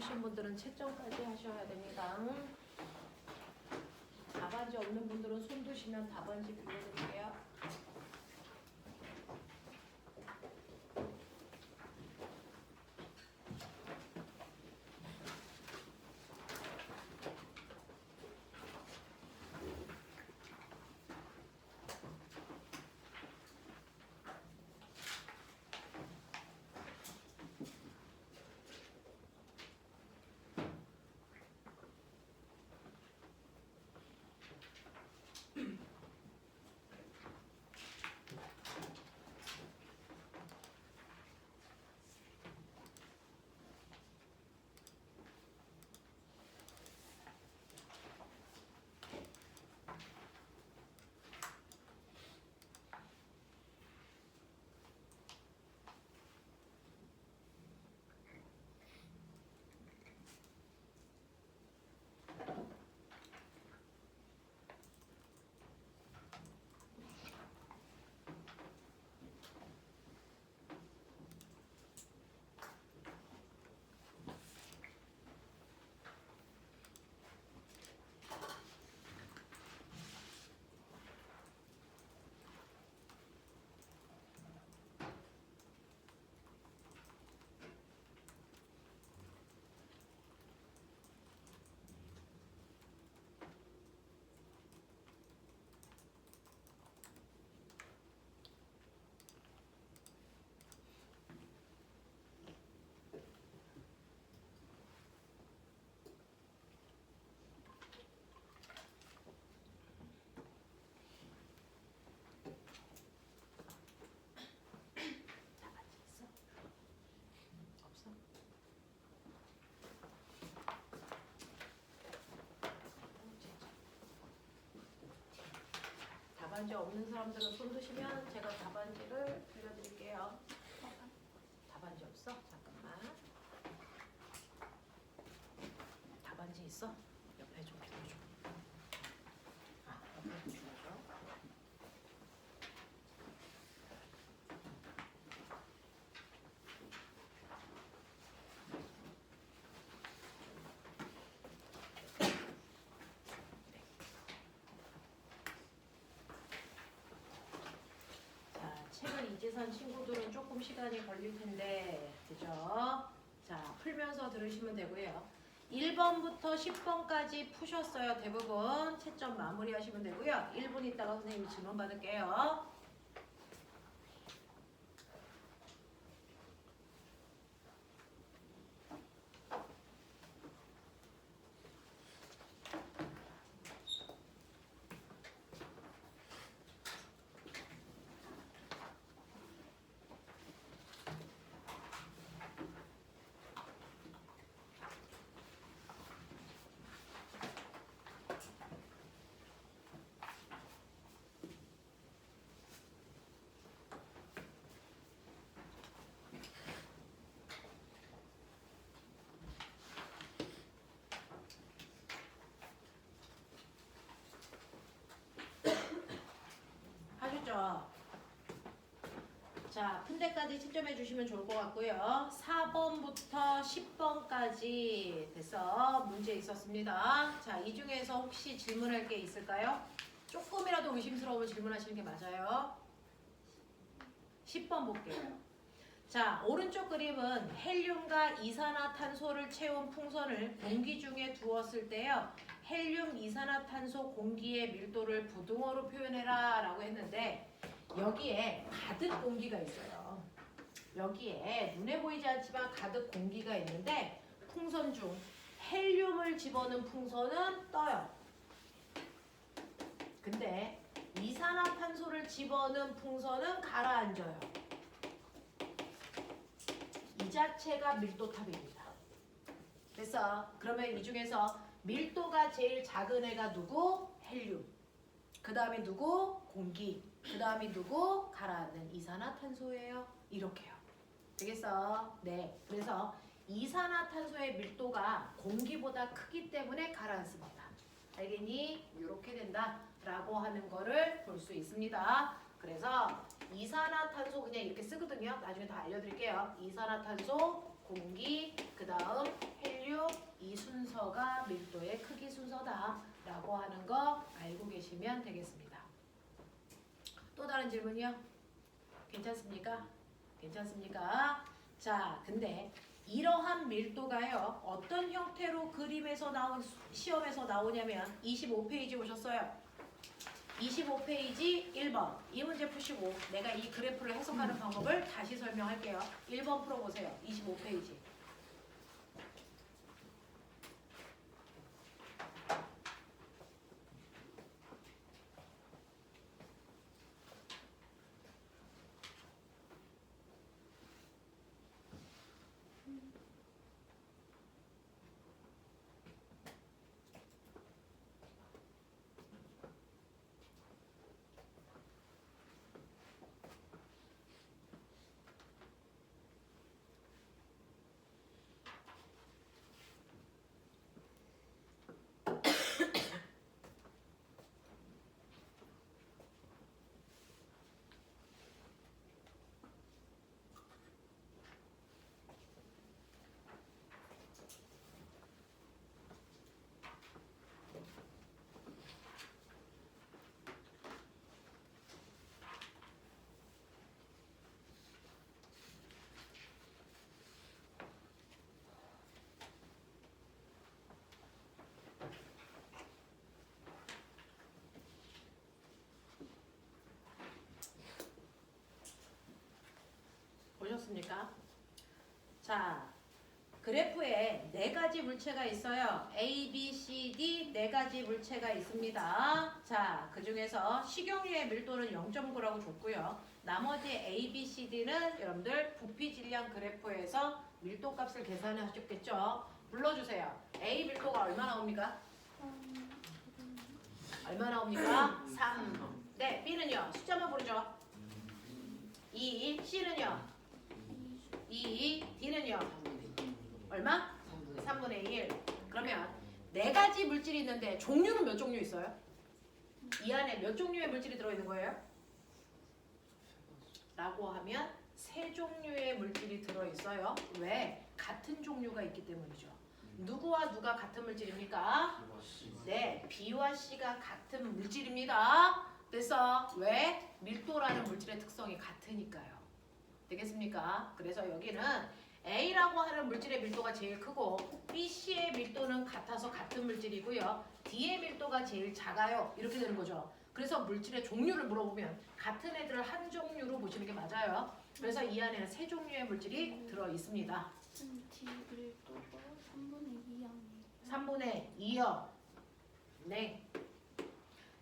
푸신 분들은 채점까지 하셔야 됩니다. 답안지 없는 분들은 손 드시면 답안지 빌려드릴게요. 답안지 없는 사람들은 손 드시면 제가 답안지를 빌려드릴게요. 답안지 없어? 잠깐만. 답안지 있어? 옆에 좀 빌려줘. 옆에 좀 빌려줘. 책을 이제산 친구들은 조금 시간이 걸릴 텐데, 그죠? 자, 풀면서 들으시면 되고요. 1번부터 10번까지 푸셨어요. 대부분 채점 마무리 하시면 되고요. 1분 있다가 선생님이 질문 받을게요. 하셨죠? 자, 푼 데까지 채점해 주시면 좋을 것 같고요. 4번부터 10번까지 돼서 문제 있었습니다. 자, 이 중에서 혹시 질문할 게 있을까요? 조금이라도 의심스러우면 질문하시는 게 맞아요. 10번 볼게요. 자, 오른쪽 그림은 헬륨과 이산화탄소를 채운 풍선을 공기 중에 두었을 때요. 헬륨, 이산화탄소, 공기의 밀도를 부등호로 표현해라 라고 했는데 여기에 가득 공기가 있어요. 여기에 눈에 보이지 않지만 가득 공기가 있는데 풍선 중 헬륨을 집어넣은 풍선은 떠요. 근데 이산화탄소를 집어넣은 풍선은 가라앉아요. 이 자체가 밀도탑입니다. 됐어. 그러면 이 중에서 밀도가 제일 작은 애가 누구? 헬륨. 그 다음에 누구? 공기. 그 다음이 누구? 가라앉는 이산화탄소예요. 이렇게요. 되겠어? 네. 그래서 이산화탄소의 밀도가 공기보다 크기 때문에 가라앉습니다. 알겠니? 이렇게 된다라고 하는 거를 볼 수 있습니다. 그래서 이산화탄소 그냥 이렇게 쓰거든요. 나중에 다 알려드릴게요. 이산화탄소, 공기, 그 다음 헬륨. 16 이 순서가 밀도의 크기 순서다라고 하는 거 알고 계시면 되겠습니다. 또 다른 질문이요? 괜찮습니까? 괜찮습니까? 자, 근데 이러한 밀도가요. 어떤 형태로 그림에서 시험에서 나오냐면 25페이지 오셨어요. 25페이지 1번 이 문제 푸시고 내가 이 그래프를 해석하는 방법을 다시 설명할게요. 1번 풀어보세요. 25페이지. 보셨습니까? 자, 그래프에 네 가지 물체가 있어요. A, B, C, D 네 가지 물체가 있습니다. 자, 그 중에서 식용유의 밀도는 0.9라고 줬고요. 나머지 A, B, C, D는 여러분들 부피 질량 그래프에서 밀도 값을 계산하셨겠죠? 불러주세요. A 밀도가 얼마 나옵니까? 얼마 나옵니까? 3. 네, B는요. 숫자만 부르죠. 2, C는요. 2, D는요. 얼마? 3분의 1. 그러면 네 가지 물질이 있는데 종류는 몇 종류 있어요? 이 안에 몇 종류의 물질이 들어있는 거예요? 라고 하면 세 종류의 물질이 들어있어요. 왜? 같은 종류가 있기 때문이죠. 누구와 누가 같은 물질입니까? 네, B와 C가 같은 물질입니다. 그래서 왜? 밀도라는 물질의 특성이 같으니까요. 되겠습니까? 그래서 여기는 A라고 하는 물질의 밀도가 제일 크고 B, C의 밀도는 같아서 같은 물질이고요. D의 밀도가 제일 작아요. 이렇게 되는 거죠. 그래서 물질의 종류를 물어보면 같은 애들을 한 종류로 보시는 게 맞아요. 그래서 이 안에는 세 종류의 물질이 들어 있습니다. D 밀도가 3분의 2 아니에요? 3분의 2요. 네.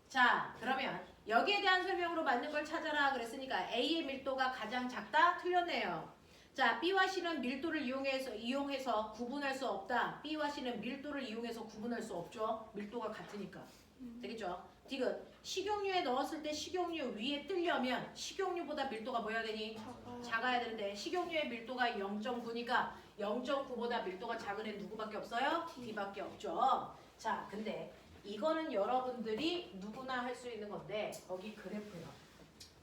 자, 그러면 여기에 대한 설명으로 맞는 걸 찾아라 그랬으니까 A의 밀도가 가장 작다? 틀렸네요. 자, B와 C는 밀도를 이용해서 구분할 수 없다. B와 C는 밀도를 이용해서 구분할 수 없죠. 밀도가 같으니까. 되겠죠? 디귿. 식용유에 넣었을 때 식용유 위에 뜨려면 식용유보다 밀도가 뭐야 되니? 작아야 되는데 식용유의 밀도가 0.9니까 0.9보다 밀도가 작은 애 누구밖에 없어요? D밖에 없죠. 자, 근데 이거는 여러분들이 누구나 할 수 있는 건데 거기 그래프요.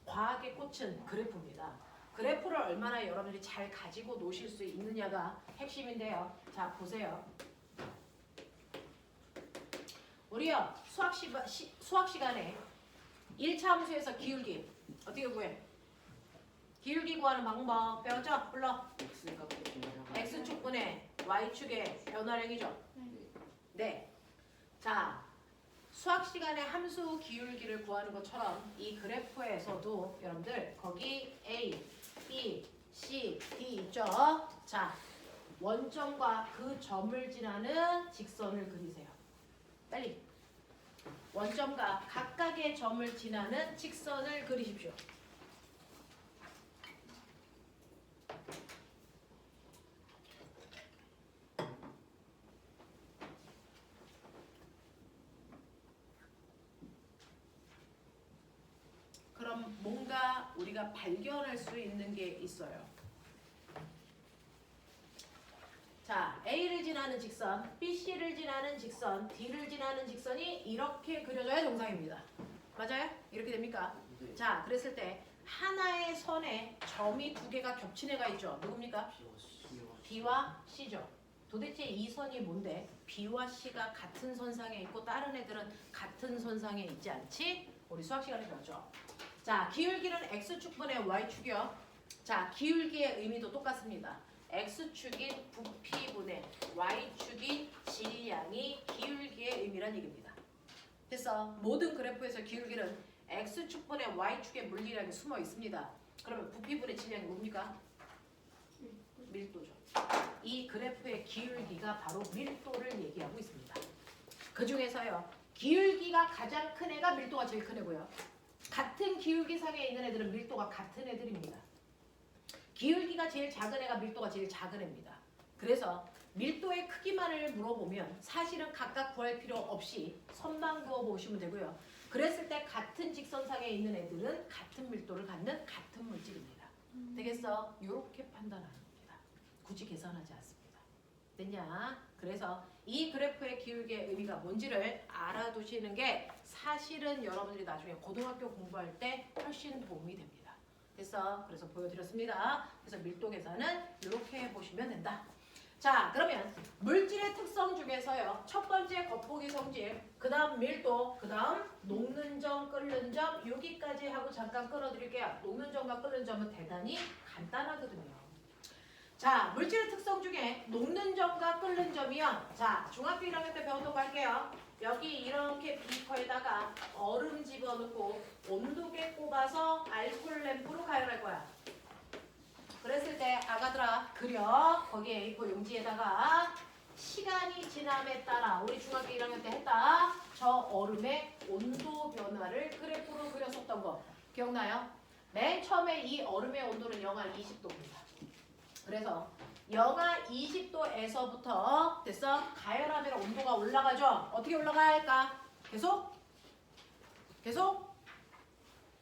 과학의 꽃은 그래프입니다. 그래프를 얼마나 여러분들이 잘 가지고 노실 수 있느냐가 핵심인데요. 자, 보세요. 우리요 수학 시간에 1차 함수에서 기울기 어떻게 구해? 기울기 구하는 방법 배웠죠? 불러. x축분의 y축의 변화량이죠. 네. 자, 수학 시간에 함수 기울기를 구하는 것처럼 이 그래프에서도 여러분들 거기 A, B, C, D 있죠? 자, 원점과 그 점을 지나는 직선을 그리세요. 빨리. 원점과 각각의 점을 지나는 직선을 그리십시오. 그럼 뭔가 우리가 발견할 수 있는 게 있어요. 자, A를 지나는 직선, BC를 지나는 직선, D를 지나는 직선이 이렇게 그려져야 정상입니다. 맞아요? 이렇게 됩니까? 네. 자, 그랬을 때 하나의 선에 점이 두 개가 겹친 애가 있죠. 누굽니까? B와 C죠. 도대체 이 선이 뭔데? B와 C가 같은 선상에 있고 다른 애들은 같은 선상에 있지 않지? 우리 수학 시간에 배웠죠. 자, 기울기는 X축분의 Y축이요. 자, 기울기의 의미도 똑같습니다. X축인 부피분의 Y축인 질량이 기울기의 의미란 얘기입니다. 그래서 모든 그래프에서 기울기는 X축분의 Y축의 물리량이 숨어 있습니다. 그러면 부피분의 질량이 뭡니까? 밀도죠. 이 그래프의 기울기가 바로 밀도를 얘기하고 있습니다. 그 중에서요, 기울기가 가장 큰 애가 밀도가 제일 큰 애고요. 같은 기울기상에 있는 애들은 밀도가 같은 애들입니다. 기울기가 제일 작은 애가 밀도가 제일 작은 애입니다. 그래서 밀도의 크기만을 물어보면 사실은 각각 구할 필요 없이 선만 그어보시면 되고요. 그랬을 때 같은 직선상에 있는 애들은 같은 밀도를 갖는 같은 물질입니다. 되겠어? 이렇게 판단하는 겁니다. 굳이 계산하지 않습니다. 됐냐? 그래서 이 그래프의 기울기의 의미가 뭔지를 알아두시는 게 사실은 여러분들이 나중에 고등학교 공부할 때 훨씬 도움이 됩니다. 됐어? 그래서 보여드렸습니다. 그래서 밀도 계산은 이렇게 해보시면 된다. 자, 그러면 물질의 특성 중에서요, 첫 번째 겉보기 성질, 그 다음 밀도, 그 다음 녹는 점, 끓는 점, 여기까지 하고 잠깐 끊어드릴게요. 녹는 점과 끓는 점은 대단히 간단하거든요. 자, 물질의 특성 중에 녹는 점과 끓는 점이요. 자, 중학교 1학년 때 배웠던 거 할게요. 여기 이렇게 비커에다가 얼음 집어넣고 온도계 꼽아서 알코올 램프로 가열할 거야. 그랬을 때 아가들아 그려. 거기에 A4 용지에다가 시간이 지남에 따라 우리 중학교 1학년 때 했다. 저 얼음의 온도 변화를 그래프로 그렸었던 거 기억나요? 맨 처음에 이 얼음의 온도는 영하 20도입니다. 그래서 영하 20도에서부터 됐어? 가열하면 온도가 올라가죠? 어떻게 올라가야 할까? 계속?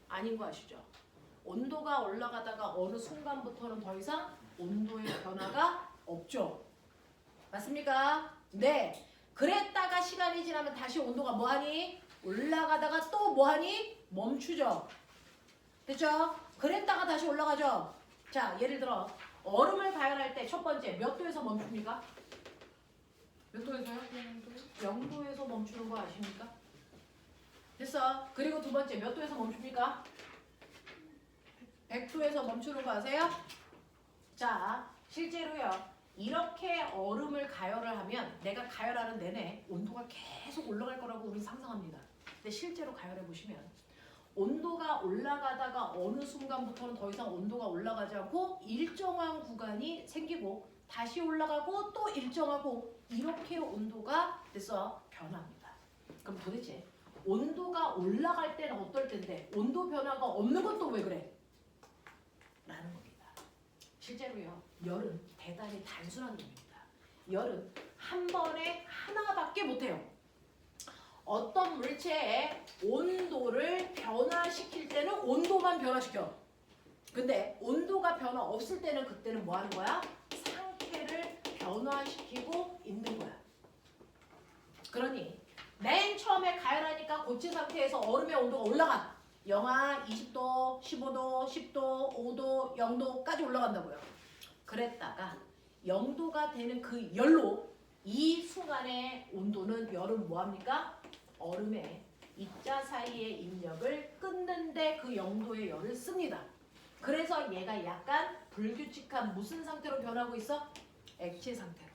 아닌 거 아시죠? 온도가 올라가다가 어느 순간부터는 더 이상 온도의 변화가 없죠. 맞습니까? 네. 그랬다가 시간이 지나면 다시 온도가 뭐하니? 올라가다가 또 뭐하니? 멈추죠. 됐죠? 그랬다가 다시 올라가죠. 자, 예를 들어 얼음을 가열할 때 첫 번째 몇 도에서 멈춥니까? 몇 도에서요? 0도에서 멈추는 거 아십니까? 됐어. 그리고 두 번째 몇 도에서 멈춥니까? 100도에서 멈추는 거 아세요? 자, 실제로요. 이렇게 얼음을 가열을 하면 내가 가열하는 내내 온도가 계속 올라갈 거라고 우리는 상상합니다. 근데 실제로 가열해 보시면 온도가 올라가다가 어느 순간부터는 더 이상 온도가 올라가지 않고 일정한 구간이 생기고 다시 올라가고 또 일정하고 이렇게 온도가 됐어 변화합니다. 그럼 도대체 온도가 올라갈 때는 어떨 텐데 온도 변화가 없는 것도 왜 그래? 라는 겁니다. 실제로요. 열은 대단히 단순한 겁니다. 열은 한 번에 하나밖에 못해요. 어떤 물체의 온도를 변화시킬 때는 온도만 변화시켜. 근데 온도가 변화 없을 때는 그때는 뭐 하는 거야? 상태를 변화시키고 있는 거야. 그러니 맨 처음에 가열하니까 고체 상태에서 얼음의 온도가 올라가. 영하 20도, 15도, 10도, 5도, 0도까지 올라간다고요. 그랬다가 0도가 되는 그 열로 이 순간의 온도는 열은 뭐합니까? 얼음의 입자 사이의 인력을 끊는데 그 0도의 열을 씁니다. 그래서 얘가 약간 불규칙한 무슨 상태로 변하고 있어? 액체 상태로.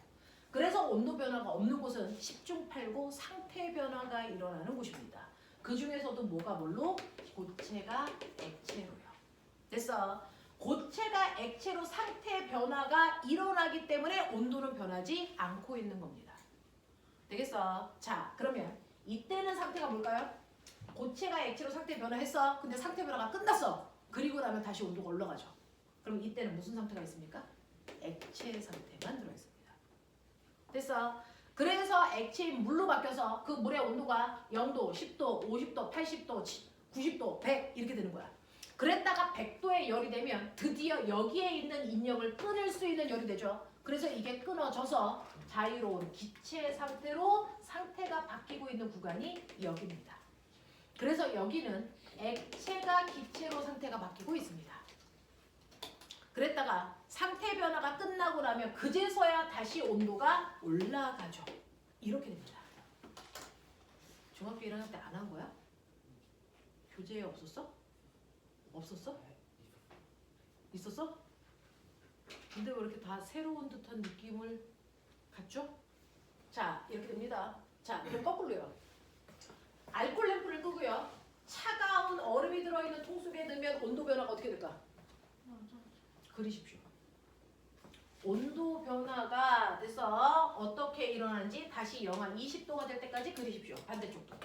그래서 온도 변화가 없는 곳은 10중 8구 상태 변화가 일어나는 곳입니다. 그 중에서도 뭐가 뭘로? 고체가 액체로요. 됐어. 고체가 액체로 상태 변화가 일어나기 때문에 온도는 변하지 않고 있는 겁니다. 되겠어? 자, 그러면 이때는 상태가 뭘까요? 고체가 액체로 상태 변화했어. 근데 상태 변화가 끝났어. 그리고 나면 다시 온도가 올라가죠. 그럼 이때는 무슨 상태가 있습니까? 액체 상태만 들어있습니다. 됐어? 그래서 액체인 물로 바뀌어서 그 물의 온도가 0도, 10도, 50도, 80도, 90도, 100 이렇게 되는 거야. 그랬다가 100도의 열이 되면 드디어 여기에 있는 인력을 끊을 수 있는 열이 되죠. 그래서 이게 끊어져서 자유로운 기체 상태로 상태가 바뀌고 있는 구간이 여기입니다. 그래서 여기는 액체가 기체로 상태가 바뀌고 있습니다. 그랬다가 상태 상태 변화가 끝나고 나면 그제서야 다시 온도가 올라가죠. 이렇게 됩니다. 중학교 1학년 때 안 한 거야? 교재에 없었어? 없었어? 있었어? 근데 왜 이렇게 다 새로운 듯한 느낌을 갖죠? 자, 이렇게 됩니다. 자, 그럼 거꾸로요. 알코올 램프를 끄고요. 차가운 얼음이 들어있는 통 속에 넣으면 온도 변화가 어떻게 될까? 그리십시오. 온도 변화가 돼서 어떻게 일어나는지 다시 영하 20도가 될 때까지 그리십시오. 반대쪽도.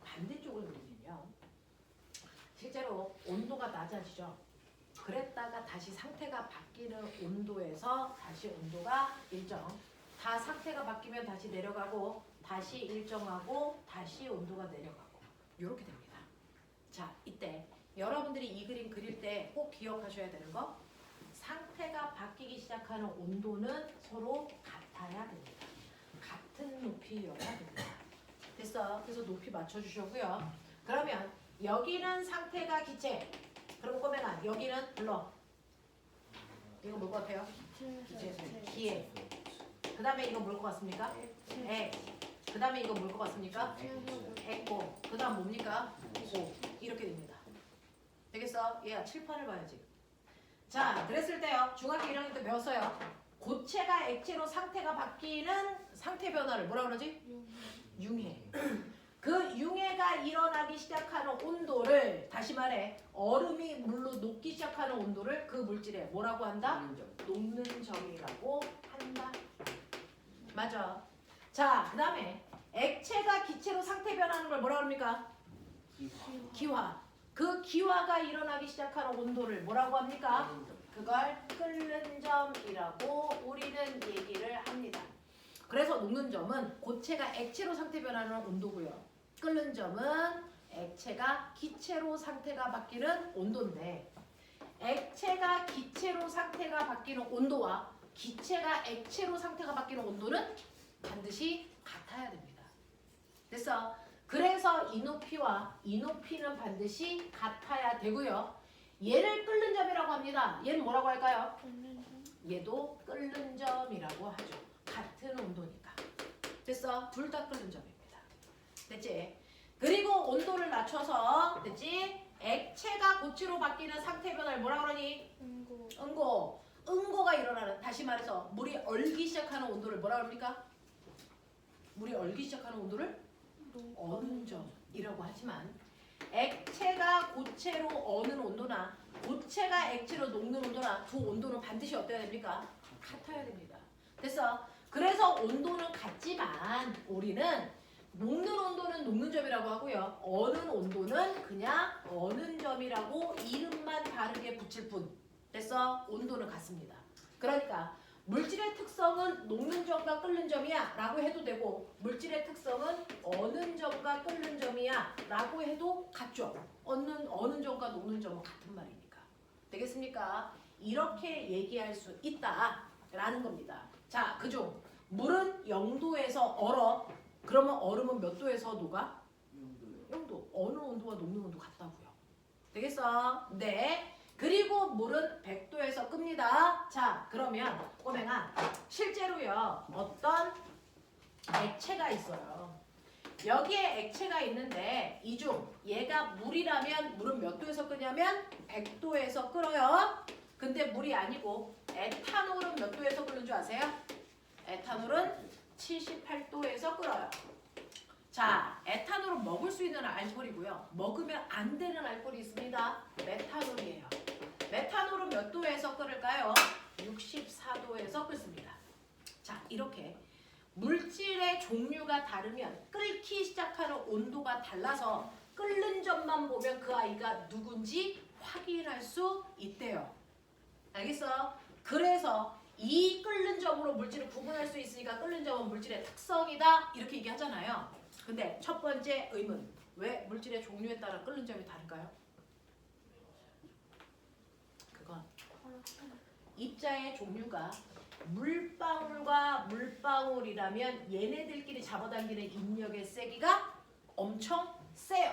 반대쪽을 그리면요. 실제로 온도가 낮아지죠. 그랬다가 다시 상태가 바뀌는 온도에서 다시 온도가 일정. 다 상태가 바뀌면 다시 내려가고 다시 일정하고 다시 온도가 내려가고 이렇게 됩니다. 자, 이때 여러분들이 이 그림 그릴 때 꼭 기억하셔야 되는 거 상태가 바뀌기 시작하는 온도는 서로 같아야 됩니다. 같은 높이여야 됩니다. 됐어. 그래서 높이 맞춰주셨고요. 그러면 여기는 상태가 기체. 그럼 꼬맹아 여기는 불러. 이거 뭘 것 같아요? 기체. 그 다음에 이거 뭘 것 같습니까? 액. 그 다음에 이거 뭘 것 같습니까? 액고. 그 다음 뭡니까? 고. 이렇게 됩니다. 되겠어? 얘야 칠판을 봐야지. 자, 그랬을 때요. 중학교 1학년 때 배웠어요. 고체가 액체로 상태가 바뀌는 상태 변화를 뭐라 그러지? 융해. 그 융해가 일어나기 시작하는 온도를 다시 말해 얼음이 물로 녹기 시작하는 온도를 그 물질에 뭐라고 한다? 녹는 점이라고 한다. 맞아. 자, 그 다음에 액체가 기체로 상태 변하는 걸 뭐라고 합니까? 기화. 그 기화가 일어나기 시작하는 온도를 뭐라고 합니까? 그걸 끓는 점이라고 우리는 얘기를 합니다. 그래서 녹는 점은 고체가 액체로 상태 변하는 온도고요. 끓는 점은 액체가 기체로 상태가 바뀌는 온도인데 액체가 기체로 상태가 바뀌는 온도와 기체가 액체로 상태가 바뀌는 온도는 반드시 같아야 됩니다. 됐어? 그래서 이 높이와 이 높이는 반드시 같아야 되고요. 얘를 끓는 점이라고 합니다. 얘는 뭐라고 할까요? 얘도 끓는 점이라고 하죠. 같은 온도니까. 됐어? 둘 다 끓는 점입니다. 됐지? 그리고 온도를 낮춰서 됐지? 액체가 고체로 바뀌는 상태 변화를 뭐라 그러니? 응고. 응고가 일어나는 다시 말해서 물이 얼기 시작하는 온도를 뭐라 그럽니까? 물이 얼기 시작하는 온도를 어는 점이라고 하지만 액체가 고체로 어는 온도나 고체가 액체로 녹는 온도나 두 온도는 반드시 어때야 됩니까? 같아야 됩니다. 됐어? 온도는 같지만 우리는 녹는 온도는 녹는 점이라고 하고요. 어는 온도는 그냥 어는 점이라고 이름만 다르게 붙일 뿐. 됐어? 온도는 같습니다. 그러니까 물질의 특성은 녹는 점과 끓는 점이야 라고 해도 되고 물질의 특성은 어는 점과 끓는 점이야 라고 해도 같죠. 어는 점과 녹는 점은 같은 말이니까. 되겠습니까? 이렇게 얘기할 수 있다라는 겁니다. 자, 그중 물은 0도에서 얼어. 그러면 얼으면 몇 도에서 녹아? 0도. 어느 온도와 녹는 온도 같다고요. 되겠어? 네. 그리고 물은 100도에서 끕니다. 자, 그러면 꼬맹아, 실제로요 어떤 액체가 있어요. 여기에 액체가 있는데 이 중 얘가 물이라면 물은 몇 도에서 끓냐면 100도에서 끓어요. 근데 물이 아니고 에탄올은 몇 도에서 끓는 줄 아세요? 에탄올은 78도에서 끓어요. 자, 에탄올은 먹을 수 있는 알코올이고요. 먹으면 안 되는 알코올이 있습니다. 메탄올이에요. 메탄올은 몇 도에서 끓을까요? 64도에서 끓습니다. 자, 이렇게 물질의 종류가 다르면 끓기 시작하는 온도가 달라서 끓는 점만 보면 그 아이가 누군지 확인할 수 있대요. 알겠어? 그래서 이 끓는 점으로 물질을 구분할 수 있으니까 끓는 점은 물질의 특성이다 이렇게 얘기하잖아요. 근데 첫 번째 의문, 왜 물질의 종류에 따라 끓는 점이 다를까요? 그건 입자의 종류가 물방울과 물방울이라면 얘네들끼리 잡아당기는 인력의 세기가 엄청 세요.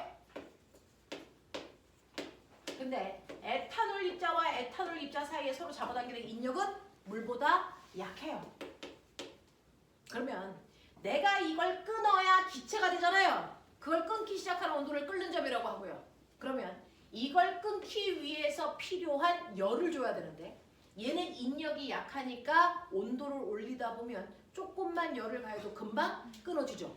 근데 에탄올 입자와 에탄올 입자 사이에 서로 잡아당기는 인력은 물보다 약해요. 그러면 내가 이걸 끊어야 기체가 되잖아요. 그걸 끊기 시작하는 온도를 끓는 점이라고 하고요. 그러면 이걸 끊기 위해서 필요한 열을 줘야 되는데 얘는 인력이 약하니까 온도를 올리다 보면 조금만 열을 가해도 금방 끊어지죠.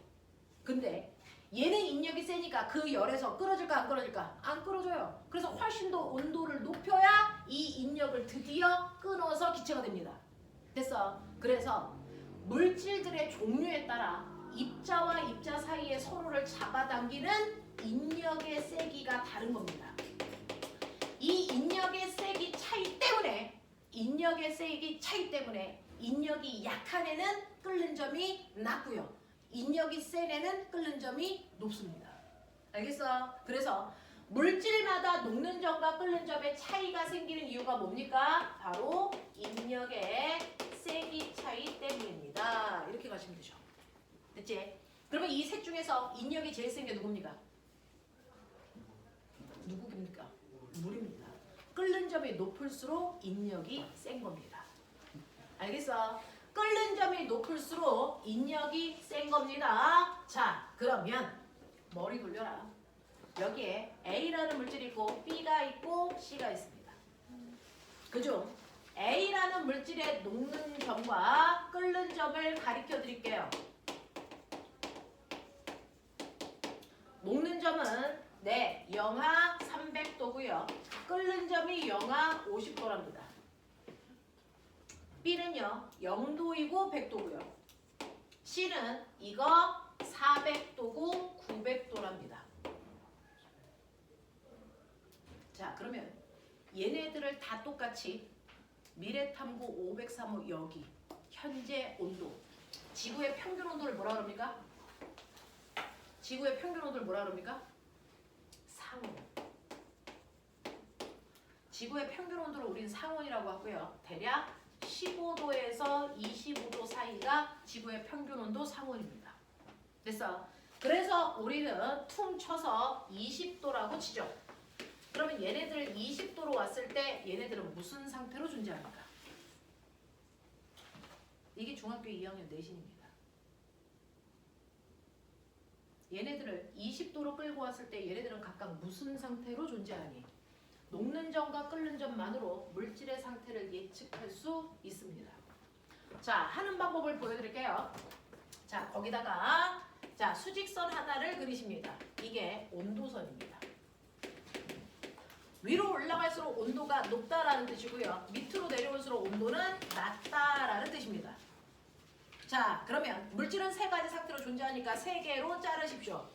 근데 얘는 인력이 세니까 그 열에서 끊어질까 안 끊어질까? 안 끊어져요. 그래서 훨씬 더 온도를 높여야 이 인력을 드디어 끊어서 기체가 됩니다. 됐어. 그래서 물질들의 종류에 따라 입자와 입자 사이에 서로를 잡아당기는 인력의 세기가 다른 겁니다. 이 인력의 세기 차이 때문에 인력이 약한 애는 끓는 점이 낮고요. 인력이 센 애는 끓는 점이 높습니다. 알겠어? 그래서 물질마다 녹는 점과 끓는 점의 차이가 생기는 이유가 뭡니까? 바로 인력의 세기 차이 때문입니다. 이렇게 가시면 되죠. 됐지? 그러면 이 셋 중에서 인력이 제일 센 게 누굽니까? 누구입니까? 물입니다. 끓는 점이 높을수록 인력이 센 겁니다. 알겠어? 끓는 점이 높을수록 인력이 센 겁니다. 자, 그러면 머리 돌려라. 여기에 A라는 물질이 있고 B가 있고 C가 있습니다. 그중 A라는 물질의 녹는 점과 끓는 점을 가리켜 드릴게요. 녹는 점은 영하 300도고요. 끓는 점이 영하 50도랍니다. B는요 0도이고 100도고요. C는 이거 400도고 900도랍니다. 자, 그러면 얘네들을 다 똑같이 미래탐구 503호 여기 현재 온도, 지구의 평균 온도를 뭐라 그럽니까? 지구의 평균 온도를 뭐라 그럽니까? 상온. 지구의 평균 온도를 우린 상온이라고 하고요. 대략 15도에서 25도 사이가 지구의 평균 온도 상온입니다. 됐어? 그래서 우리는 퉁 쳐서 20도라고 치죠. 그러면 얘네들 20도로 왔을 때 얘네들은 무슨 상태로 존재합니까? 이게 중학교 2학년 내신입니다. 얘네들을 20도로 끌고 왔을 때 얘네들은 각각 무슨 상태로 존재하니? 녹는 점과 끓는 점만으로 물질의 상태를 예측할 수 있습니다. 자, 하는 방법을 보여드릴게요. 자, 거기다가 자 수직선 하나를 그리십니다. 이게 온도선입니다. 위로 올라갈수록 온도가 높다라는 뜻이고요. 밑으로 내려올수록 온도는 낮다라는 뜻입니다. 자, 그러면 물질은 세 가지 상태로 존재하니까 세 개로 자르십시오.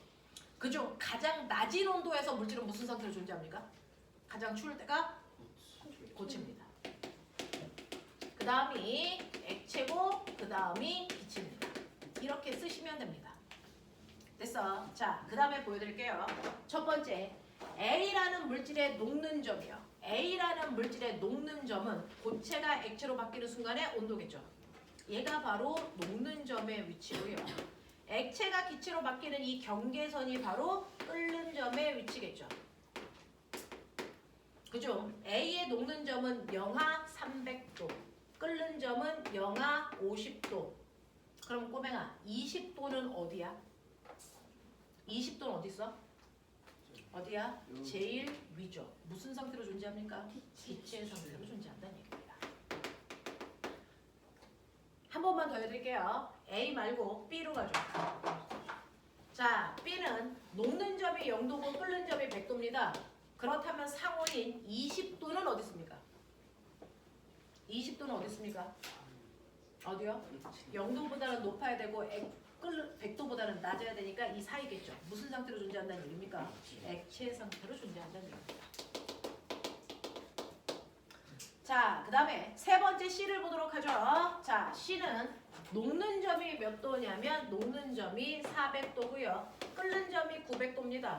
그중 가장 낮은 온도에서 물질은 무슨 상태로 존재합니까? 가장 추울 때가 고체입니다. 그 다음이 액체고 그 다음이 기체입니다. 이렇게 쓰시면 됩니다. 됐어. 자, 그 다음에 보여드릴게요. 첫 번째, A라는 물질의 녹는 점이요. A라는 물질의 녹는 점은 고체가 액체로 바뀌는 순간의 온도겠죠. 얘가 바로 녹는 점의 위치고요. 액체가 기체로 바뀌는 이 경계선이 바로 끓는 점의 위치겠죠. 그죠? A의 녹는 점은 영하 300도, 끓는 점은 영하 50도. 그럼 꼬맹아, 20도는 어디야? 20도는 어디 있어? 어디야? 제일 위죠. 무슨 상태로 존재합니까? 기체 상태로 존재한다는 얘기입니다. 한 번만 더 해드릴게요. A 말고 B로 가죠. 자, B는 녹는 점이 0도고 끓는 점이 100도입니다. 그렇다면 상온인 20도는 어디 있습니까? 20도는 어디 있습니까? 어디요? 0도보다는 높아야 되고 100도보다는 낮아야 되니까 이 사이겠죠. 무슨 상태로 존재한다는 얘기입니까? 액체 상태로 존재한다는 얘기입니다. 자, 그 다음에 세 번째 C를 보도록 하죠. 자, C는 녹는 점이 몇 도냐면 녹는 점이 400도고요. 끓는 점이 900도입니다.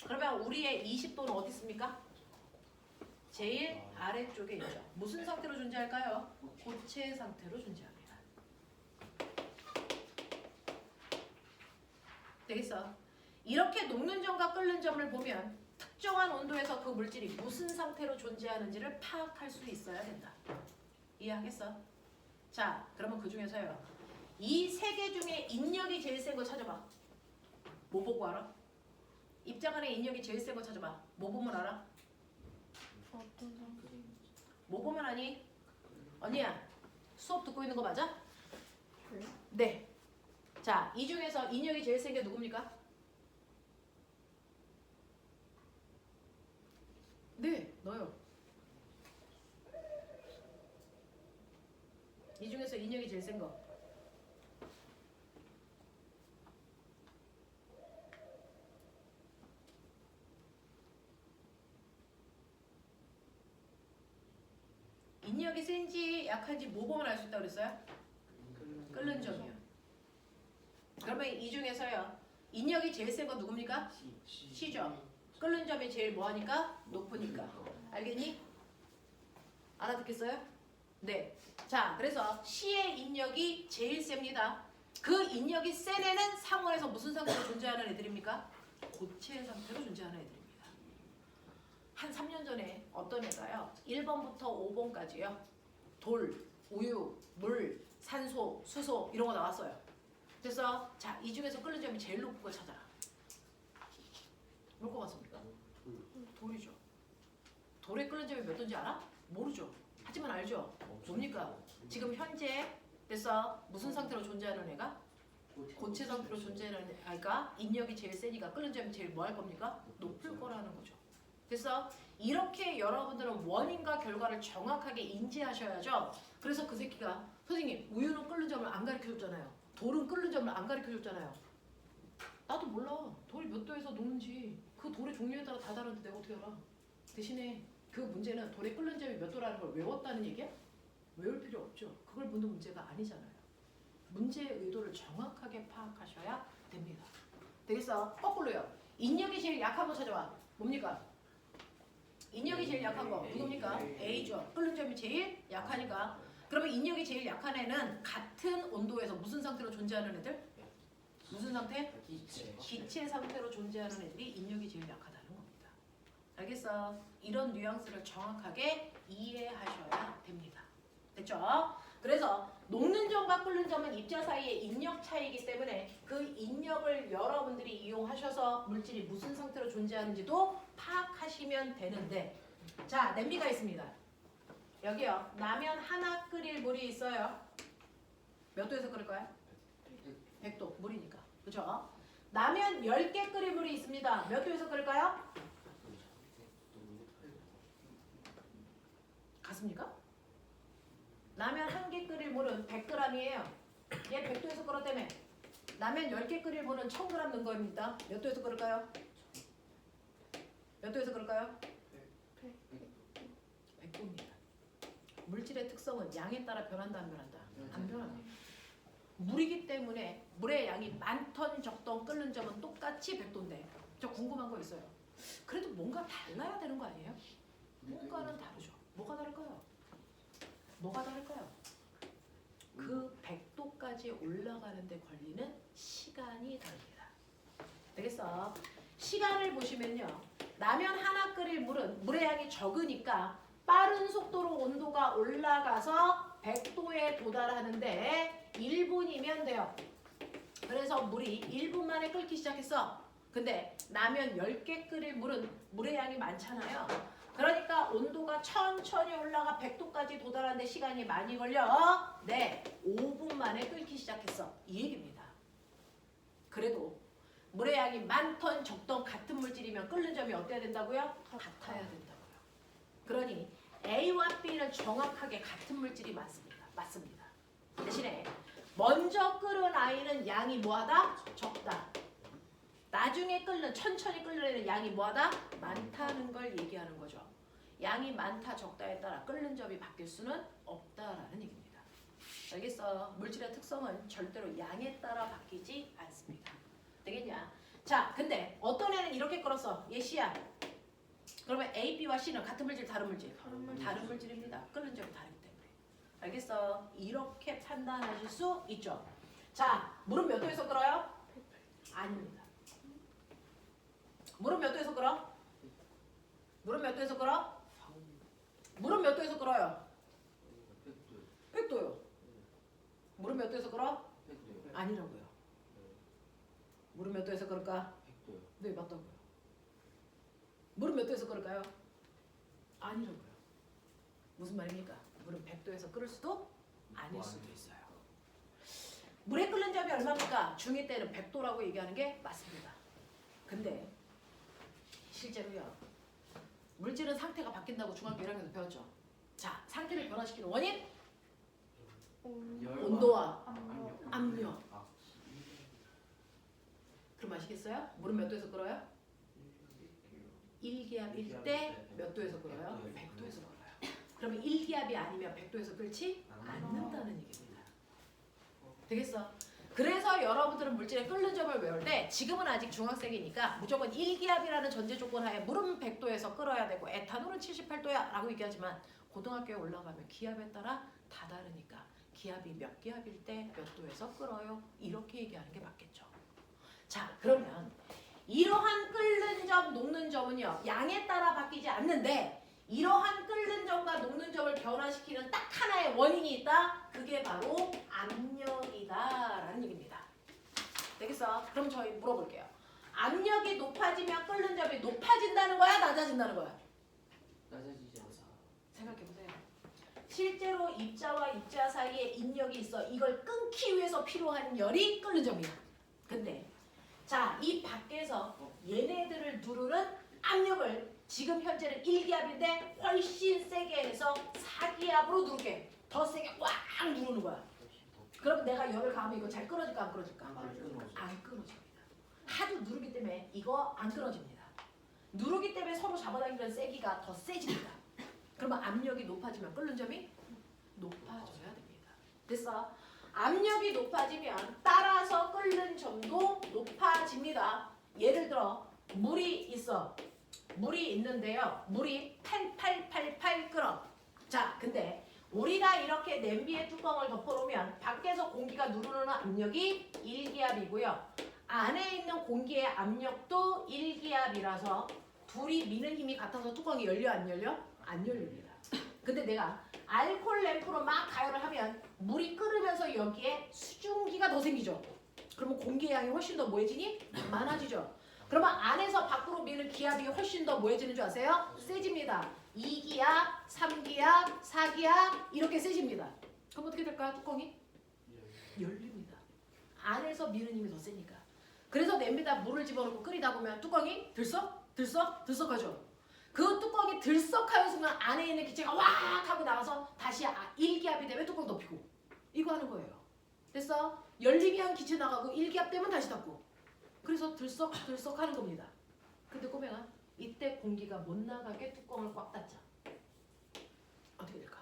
그러면 우리의 20도는 어디 있습니까? 제일 아래쪽에 있죠. 무슨 상태로 존재할까요? 고체 상태로 존재합니다. 되겠어? 이렇게 녹는 점과 끓는 점을 보면 특정한 온도에서 그 물질이 무슨 상태로 존재하는지를 파악할 수 있어야 된다. 이해하겠어? 자, 그러면 그 중에서요. 이 세 개 중에 인력이 제일 센 거 찾아봐. 뭐 보고 알아? 입장 안에 인력이 제일 센 거 찾아봐. 뭐 보면 알아? 어떤 상태? 뭐 보면 아니? 언니야, 수업 듣고 있는 거 맞아? 저요? 네. 자, 이 중에서 인력이 제일 센 게 누굽니까? 네, 너요. 이 중에서 인력이 제일 센 거. 인력이 센지 약한지 뭐 보면 알 수 있다고 그랬어요? 끓는 점이요. 그러면 이 중에서요. 인력이 제일 센 건 누굽니까? C죠. 끓는 점이 제일 뭐하니까? 높으니까. 알겠니? 알아듣겠어요? 네. 자, 그래서 C의 인력이 제일 셉니다. 그 인력이 센 애는 상온에서 무슨 상태로 존재하는 애들입니까? 고체 상태로 존재하는 애들입니다. 한 3년 전에 어떤 애가요? 1번부터 5번까지요. 돌, 우유, 물, 산소, 수소 이런 거 나왔어요. 그래서 자, 이 중에서 끓는 점이 제일 높은 걸 찾아라. 뭘 것 같습니까? 돌이죠. 돌의 끓는 점이 몇 도인지 알아? 모르죠. 하지만 알죠. 뭡니까? 지금 현재 됐어. 무슨 상태로 존재하는 애가? 고체 상태로 존재하는 애가 인력이 제일 세니까 끓는 점이 제일 뭐 할 겁니까? 높을 거라는 거죠. 됐어? 이렇게 여러분들은 원인과 결과를 정확하게 인지하셔야죠. 그래서 그 새끼가 선생님 우유는 끓는 점을 안 가르쳐줬잖아요. 돌은 끓는 점을 안 가르쳐줬잖아요. 나도 몰라. 돌이 몇 도에서 녹는지 그 돌의 종류에 따라 다 다른데 내가 어떻게 알아. 대신에 그 문제는 돌의 끓는 점이 몇 도라는 걸 외웠다는 얘기야? 외울 필요 없죠. 그걸 묻는 문제가 아니잖아요. 문제의 의도를 정확하게 파악하셔야 됩니다. 되겠어? 거꾸로요. 인력이 제일 약한 거 찾아와. 뭡니까? 인력이 제일 약한 거 누굽니까? A죠. 끓는 점이 제일 약하니까. 그러면 인력이 제일 약한 애는 같은 온도에서 무슨 상태로 존재하는 애들? 무슨 상태? 기체 상태로 존재하는 애들이 인력이 제일 약하다는 겁니다. 알겠어? 이런 뉘앙스를 정확하게 이해하셔야 됩니다. 됐죠? 그래서 녹는 점과 끓는 점은 입자 사이의 인력 차이이기 때문에 그 인력을 여러분들이 이용하셔서 물질이 무슨 상태로 존재하는지도 파악하시면 되는데, 자, 냄비가 있습니다. 여기요. 라면 하나 끓일 물이 있어요. 몇 도에서 끓일 거야? 100도. 물이니까. 그죠? 라면 10개 끓일 물이 있습니다. 몇 도에서 끓일까요? 같습니까? 라면 한 개 끓일 물은 100g이에요. 얘 100도에서 끓었다며. 라면 10개 끓일 물은 1000g 넣은 겁니다. 몇 도에서 끓을까요? 몇 도에서 끓을까요? 100도입니다. 물질의 특성은 양에 따라 변한다 안 변한다? 안 변합니다. 물이기 때문에 물의 양이 많던 적던 끓는 점은 똑같이 100도인데 저 궁금한 거 있어요. 그래도 뭔가 달라야 되는 거 아니에요? 뭔가는 다르죠. 뭐가 다를까요? 뭐가 다를까요? 그 100도까지 올라가는 데 걸리는 시간이 다릅니다. 되겠어? 시간을 보시면요. 라면 하나 끓일 물은 물의 양이 적으니까 빠른 속도로 온도가 올라가서 100도에 도달하는데 1분이면 돼요. 그래서 물이 1분 만에 끓기 시작했어. 근데 라면 10개 끓일 물은 물의 양이 많잖아요. 그러니까 온도가 천천히 올라가 100도까지 도달하는데 시간이 많이 걸려. 네, 5분 만에 끓기 시작했어. 이 얘기입니다. 그래도 물의 양이 많던 적던 같은 물질이면 끓는 점이 어때야 된다고요? 같아야 된다고요. 그러니 A와 B는 정확하게 같은 물질이 맞습니다. 대신에 먼저 끓은 I는 양이 뭐하다? 적다. 나중에 끓는 천천히 끓는 양이 뭐하다? 많다는 걸 얘기하는 거죠. 양이 많다 적다에 따라 끓는 점이 바뀔 수는 없다라는 얘기입니다. 알겠어? 물질의 특성은 절대로 양에 따라 바뀌지 않습니다. 되겠냐? 자, 근데 어떤 애는 이렇게 끓었어. 얘 C야. 그러면 A, B와 C는 같은 물질, 다른 물질? 다른 물질입니다. 끓는 점이 다르기 때문에. 알겠어? 이렇게 판단하실 수 있죠. 자, 물은 몇 도에서 끓어요? 아닙니다. 물은 몇 도에서 끓어? 물은 몇 도에서 끓어? 물은 몇 도에서 끓어요? 100도요. 물은 몇 도에서 끓어? 아니라고요. 물은 몇 도에서 끓을까? 네, 맞다고요. 물은 몇 도에서 끓을까요? 아니라고요. 무슨 말입니까? 물은 100도에서 끓을 수도 아닐 수도 있어요. 물에 끓는 점이 얼마입니까? 중2 때는 100도라고 얘기하는 게 맞습니다. 근데 실제로요. 물질은 상태가 바뀐다고 중학교 1학년에서 배웠죠. 자, 상태를 변화시키는 원인? 온도와 압력. 그럼 아시겠어요? 물은 몇 도에서 끓어요? 1기압일 때 몇 도에서 끓어요? 100도에서 끓어요. 그러면 1기압이 아니면 100도에서 끓지 않는다는 얘기입니다. 되겠어? 그래서 여러분들은 물질의 끓는 점을 외울 때 지금은 아직 중학생이니까 무조건 1기압이라는 전제 조건 하에 물은 100도에서 끓어야 되고 에탄올은 78도야 라고 얘기하지만 고등학교에 올라가면 기압에 따라 다 다르니까 기압이 몇 기압일 때 몇 도에서 끓어요 이렇게 얘기하는 게 맞겠죠. 자, 그러면 이러한 끓는 점, 녹는 점은요 양에 따라 바뀌지 않는데 이러한 끓는 점과 녹는 점을 변화시키는 딱 하나의 원인이 있다. 그게 바로 압력이다라는 얘기입니다. 되겠어? 그럼 저희 물어볼게요. 압력이 높아지면 끓는 점이 높아진다는 거야? 낮아진다는 거야? 낮아지지 않아. 생각해보세요. 실제로 입자와 입자 사이에 인력이 있어. 이걸 끊기 위해서 필요한 열이 끓는 점이야. 근데 자, 이 밖에서 얘네들을 누르는 압력을 지금 현재는 1기압인데 훨씬 세게 해서 4기압으로 누르게. 더 세게 꽉 누르는 거야. 그럼 내가 열을 가하면 이거 잘 끊어질까 안 끊어질까? 안 끊어집니다. 하도 누르기 때문에 이거 안 끊어집니다. 누르기 때문에 서로 잡아당기는 세기가 더 세집니다. 그러면 압력이 높아지면 끓는 점이 높아져야 됩니다. 됐어? 압력이 높아지면 따라서 끓는 점도 높아집니다. 예를 들어 물이 있어. 물이 있는데요. 물이 8888 끓어. 자, 근데 우리가 이렇게 냄비에 뚜껑을 덮어놓으면 밖에서 공기가 누르는 압력이 1기압이고요. 안에 있는 공기의 압력도 1기압이라서 둘이 미는 힘이 같아서 뚜껑이 열려 안 열려? 안 열립니다. 근데 내가 알코올 램프로 막 가열을 하면 물이 끓으면서 여기에 수증기가 더 생기죠. 그러면 공기의 양이 훨씬 더 뭐해지니? 많아지죠. 그러면 안에서 밖으로 미는 기압이 훨씬 더 뭐해지는 줄 아세요? 세집니다. 2기압, 3기압, 4기압 이렇게 세집니다. 그럼 어떻게 될까요? 뚜껑이? 열립니다. 안에서 미는 힘이 더 세니까. 그래서 냄비에다 물을 집어넣고 끓이다 보면 뚜껑이 들썩하죠. 그 뚜껑이 들썩하는 순간 안에 있는 기체가 왁 하고 나가서 다시 1기압이 되면 뚜껑 덮이고 이거 하는 거예요. 됐어? 열리면 기체 나가고 일기압 되면 다시 닫고. 그래서 들썩들썩 하는 겁니다. 근데 꼬맹아, 이때 공기가 못 나가게 뚜껑을 꽉 닫자. 어떻게 될까?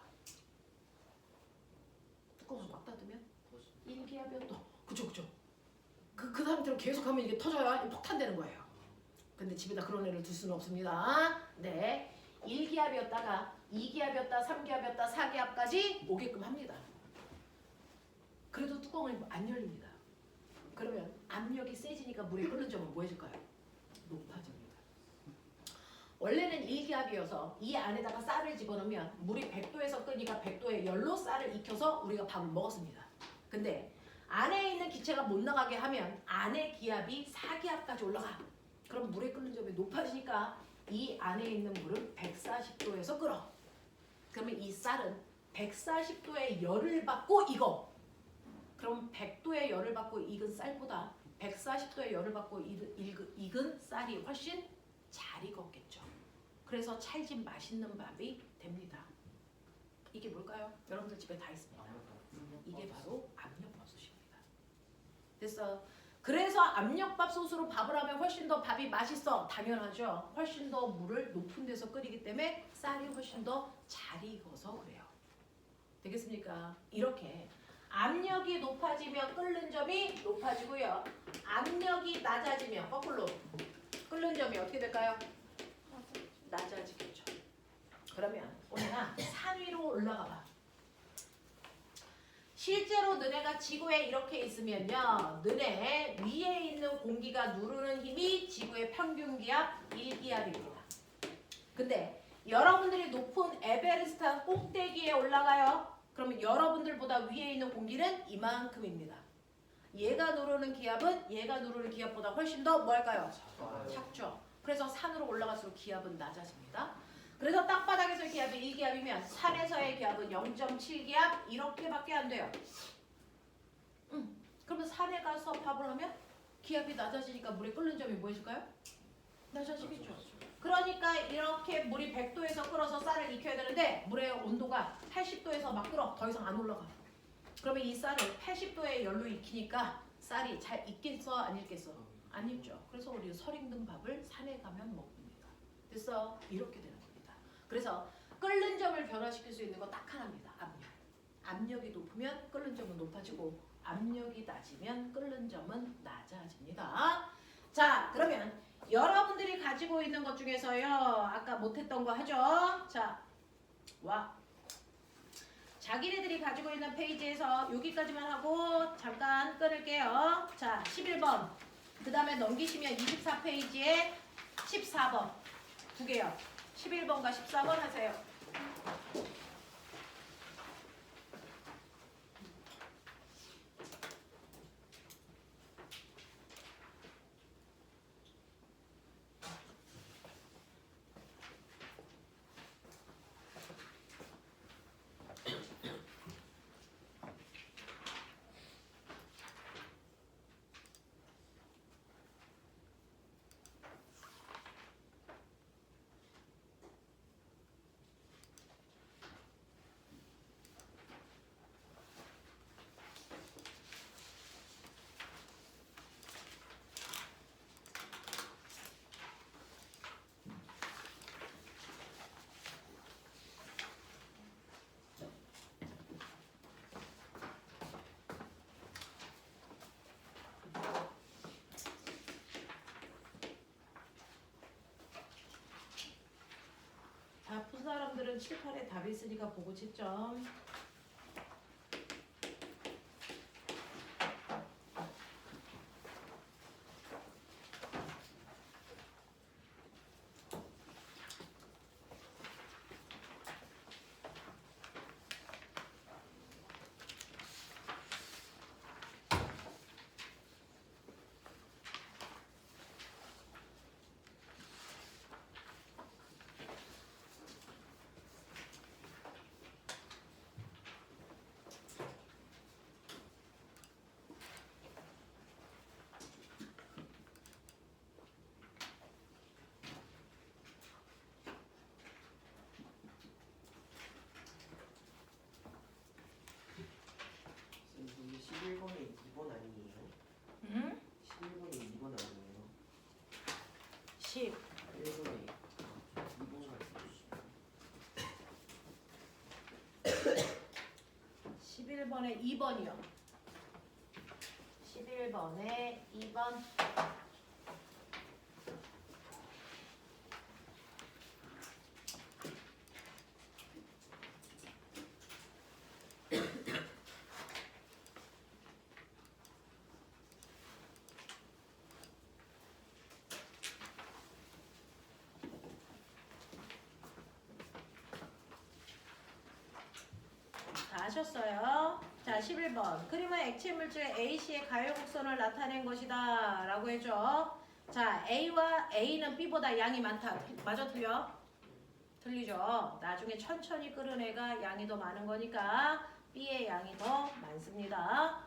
뚜껑을 꽉 닫으면 일기압이야 또. 그죠. 그 상태로 계속하면 이게 터져야 폭탄되는 거예요. 근데 집에다 그런 애를 둘 수는 없습니다. 네, 1기압이었다가 2기압이었다, 3기압이었다, 4기압까지 오게끔 합니다. 그래도 뚜껑이 안 열립니다. 그러면 압력이 세지니까 물이 끓는 점은 뭐 해줄까요? 높아집니다. 원래는 1기압이어서 이 안에다가 쌀을 집어넣으면 물이 100도에서 끓으니까 100도의 열로 쌀을 익혀서 우리가 밥을 먹었습니다. 근데 안에 있는 기체가 못 나가게 하면 안에 기압이 4기압까지 올라가. 그럼 물의 끓는 점이 높아지니까 이 안에 있는 물은 140도에서 끓어. 그러면 이 쌀은 140도의 열을 받고 익어. 그럼 100도의 열을 받고 익은 쌀보다 140도의 열을 받고 익은 쌀이 훨씬 잘 익었겠죠. 그래서 찰진 맛있는 밥이 됩니다. 이게 뭘까요? 여러분들 집에 다 있습니다. 이게 바로 압력밥솥입니다. 됐어. 그래서 압력밥솥으로 밥을 하면 훨씬 더 밥이 맛있어. 당연하죠. 훨씬 더 물을 높은 데서 끓이기 때문에 쌀이 훨씬 더 잘 익어서 그래요. 되겠습니까? 이렇게 압력이 높아지면 끓는 점이 높아지고요. 압력이 낮아지면 거꾸로 끓는 점이 어떻게 될까요? 낮아지겠죠. 그러면 오늘아 산 위로 올라가 봐. 실제로 너네가 지구에 이렇게 있으면요. 너네 위에 있는 공기가 누르는 힘이 지구의 평균 기압 1기압입니다. 근데 여러분들이 높은 에베레스트 꼭대기에 올라가요. 그러면 여러분들보다 위에 있는 공기는 이만큼입니다. 얘가 누르는 기압은 얘가 누르는 기압보다 훨씬 더 뭐 할까요? 작죠. 그래서 산으로 올라갈수록 기압은 낮아집니다. 그래서 땅바닥에서의 기압이 1기압이면 산에서의 기압은 0.7기압 이렇게밖에 안 돼요. 그러면 산에 가서 밥을 하면 기압이 낮아지니까 물이 끓는 점이 뭐해질까요? 낮아지겠죠. 그러니까 이렇게 물이 100도에서 끓어서 쌀을 익혀야 되는데 물의 온도가 80도에서 막 끓어. 더 이상 안 올라가. 그러면 이 쌀을 80도의 열로 익히니까 쌀이 잘 익겠어? 안 익겠어? 안 익죠. 그래서 우리 설익는 밥을 산에 가면 먹습니다. 됐어? 이렇게 되는 겁니다. 그래서 끓는 점을 변화시킬 수 있는 거 딱 하나입니다. 압력. 압력이 높으면 끓는 점은 높아지고 압력이 낮으면 끓는 점은 낮아집니다. 자, 그러면 여러분들이 가지고 있는 것 중에서요. 아까 못했던 거 하죠. 자, 와. 자기네들이 가지고 있는 페이지에서 여기까지만 하고 잠깐 끊을게요. 자, 11번. 그 다음에 넘기시면 24페이지에 14번. 두 개요. 11번과 14번 하세요. 자, 푼 사람들은 7, 8에 답이 있으니까 보고 채점. 11번에 2번이요. 11번에 2번. 다 하셨어요. 자, 11번. 그림은 액체 물질 AC의 가열 곡선을 나타낸 것이다 라고 해줘. 자, A는 B보다 양이 많다. 맞아, 틀려? 틀리죠. 나중에 천천히 끓은 애가 양이 더 많은 거니까 B의 양이 더 많습니다.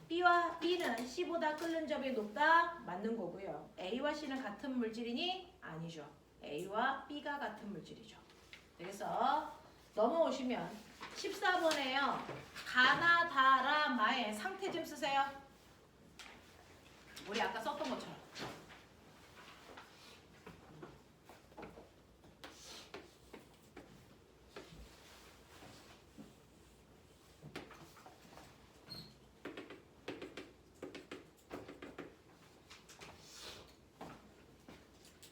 B와 B는 C보다 끓는 점이 높다. 맞는 거고요. A와 C는 같은 물질이니? 아니죠. A와 B가 같은 물질이죠. 그래서 넘어오시면 14번에요. 가나다라마의 상태 좀 쓰세요. 우리 아까 썼던 것처럼.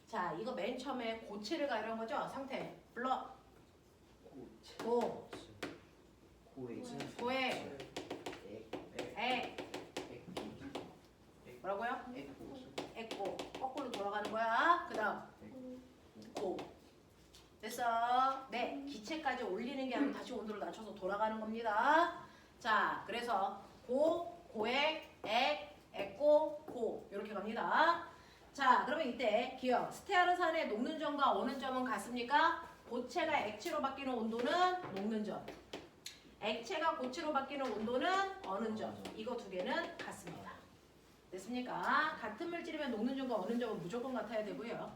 자, 이거 맨 처음에 고체를 가려는 거죠? 상태. 불러. 고. 고에. 에. 뭐라고요? 에고. 거꾸로 돌아가는 거야. 그 다음. 고. 됐어. 네. 기체까지 올리는 게 아니고 다시 온도를 낮춰서 돌아가는 겁니다. 자, 그래서 고에, 에고, 고. 이렇게 갑니다. 자, 그러면 이때 기억. 스테아르산의 녹는 점과 어는 점은 같습니까? 고체가 액체로 바뀌는 온도는 녹는 점. 액체가 고체로 바뀌는 온도는 어는 점. 이거 두 개는 같습니다. 됐습니까? 같은 물질이면 녹는 점과 어는 점은 무조건 같아야 되고요.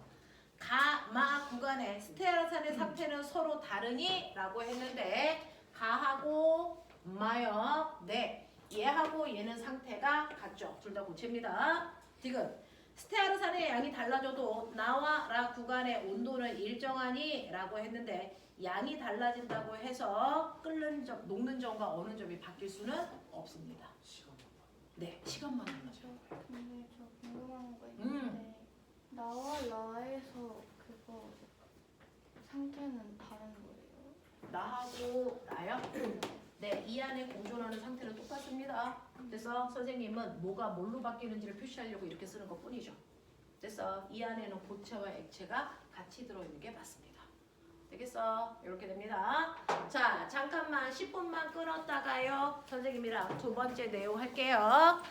가마 구간의 스테아르산의 상태는 서로 다르니? 라고 했는데 가하고 마요. 네. 얘하고 얘는 상태가 같죠. 둘 다 고체입니다. 지금 스테아르산의 양이 달라져도 나와 라 구간의 온도는 일정하니? 라고 했는데 양이 달라진다고 해서 끓는 점, 녹는 점과 어는 점이 바뀔 수는 없습니다. 네, 시간만 달라져요. 근데 저 궁금한 거 있는데 나와 라에서 그거 상태는 다른 거예요? 나하고 나요? 네, 이 안에 공존하는 상태는 똑같습니다. 그래서 선생님은 뭐가 뭘로 바뀌는지를 표시하려고 이렇게 쓰는 것 뿐이죠. 그래서 이 안에는 고체와 액체가 같이 들어있는 게 맞습니다. 되겠어? 이렇게 됩니다. 자, 잠깐만 10분만 끊었다가요. 선생님이랑 두 번째 내용 할게요.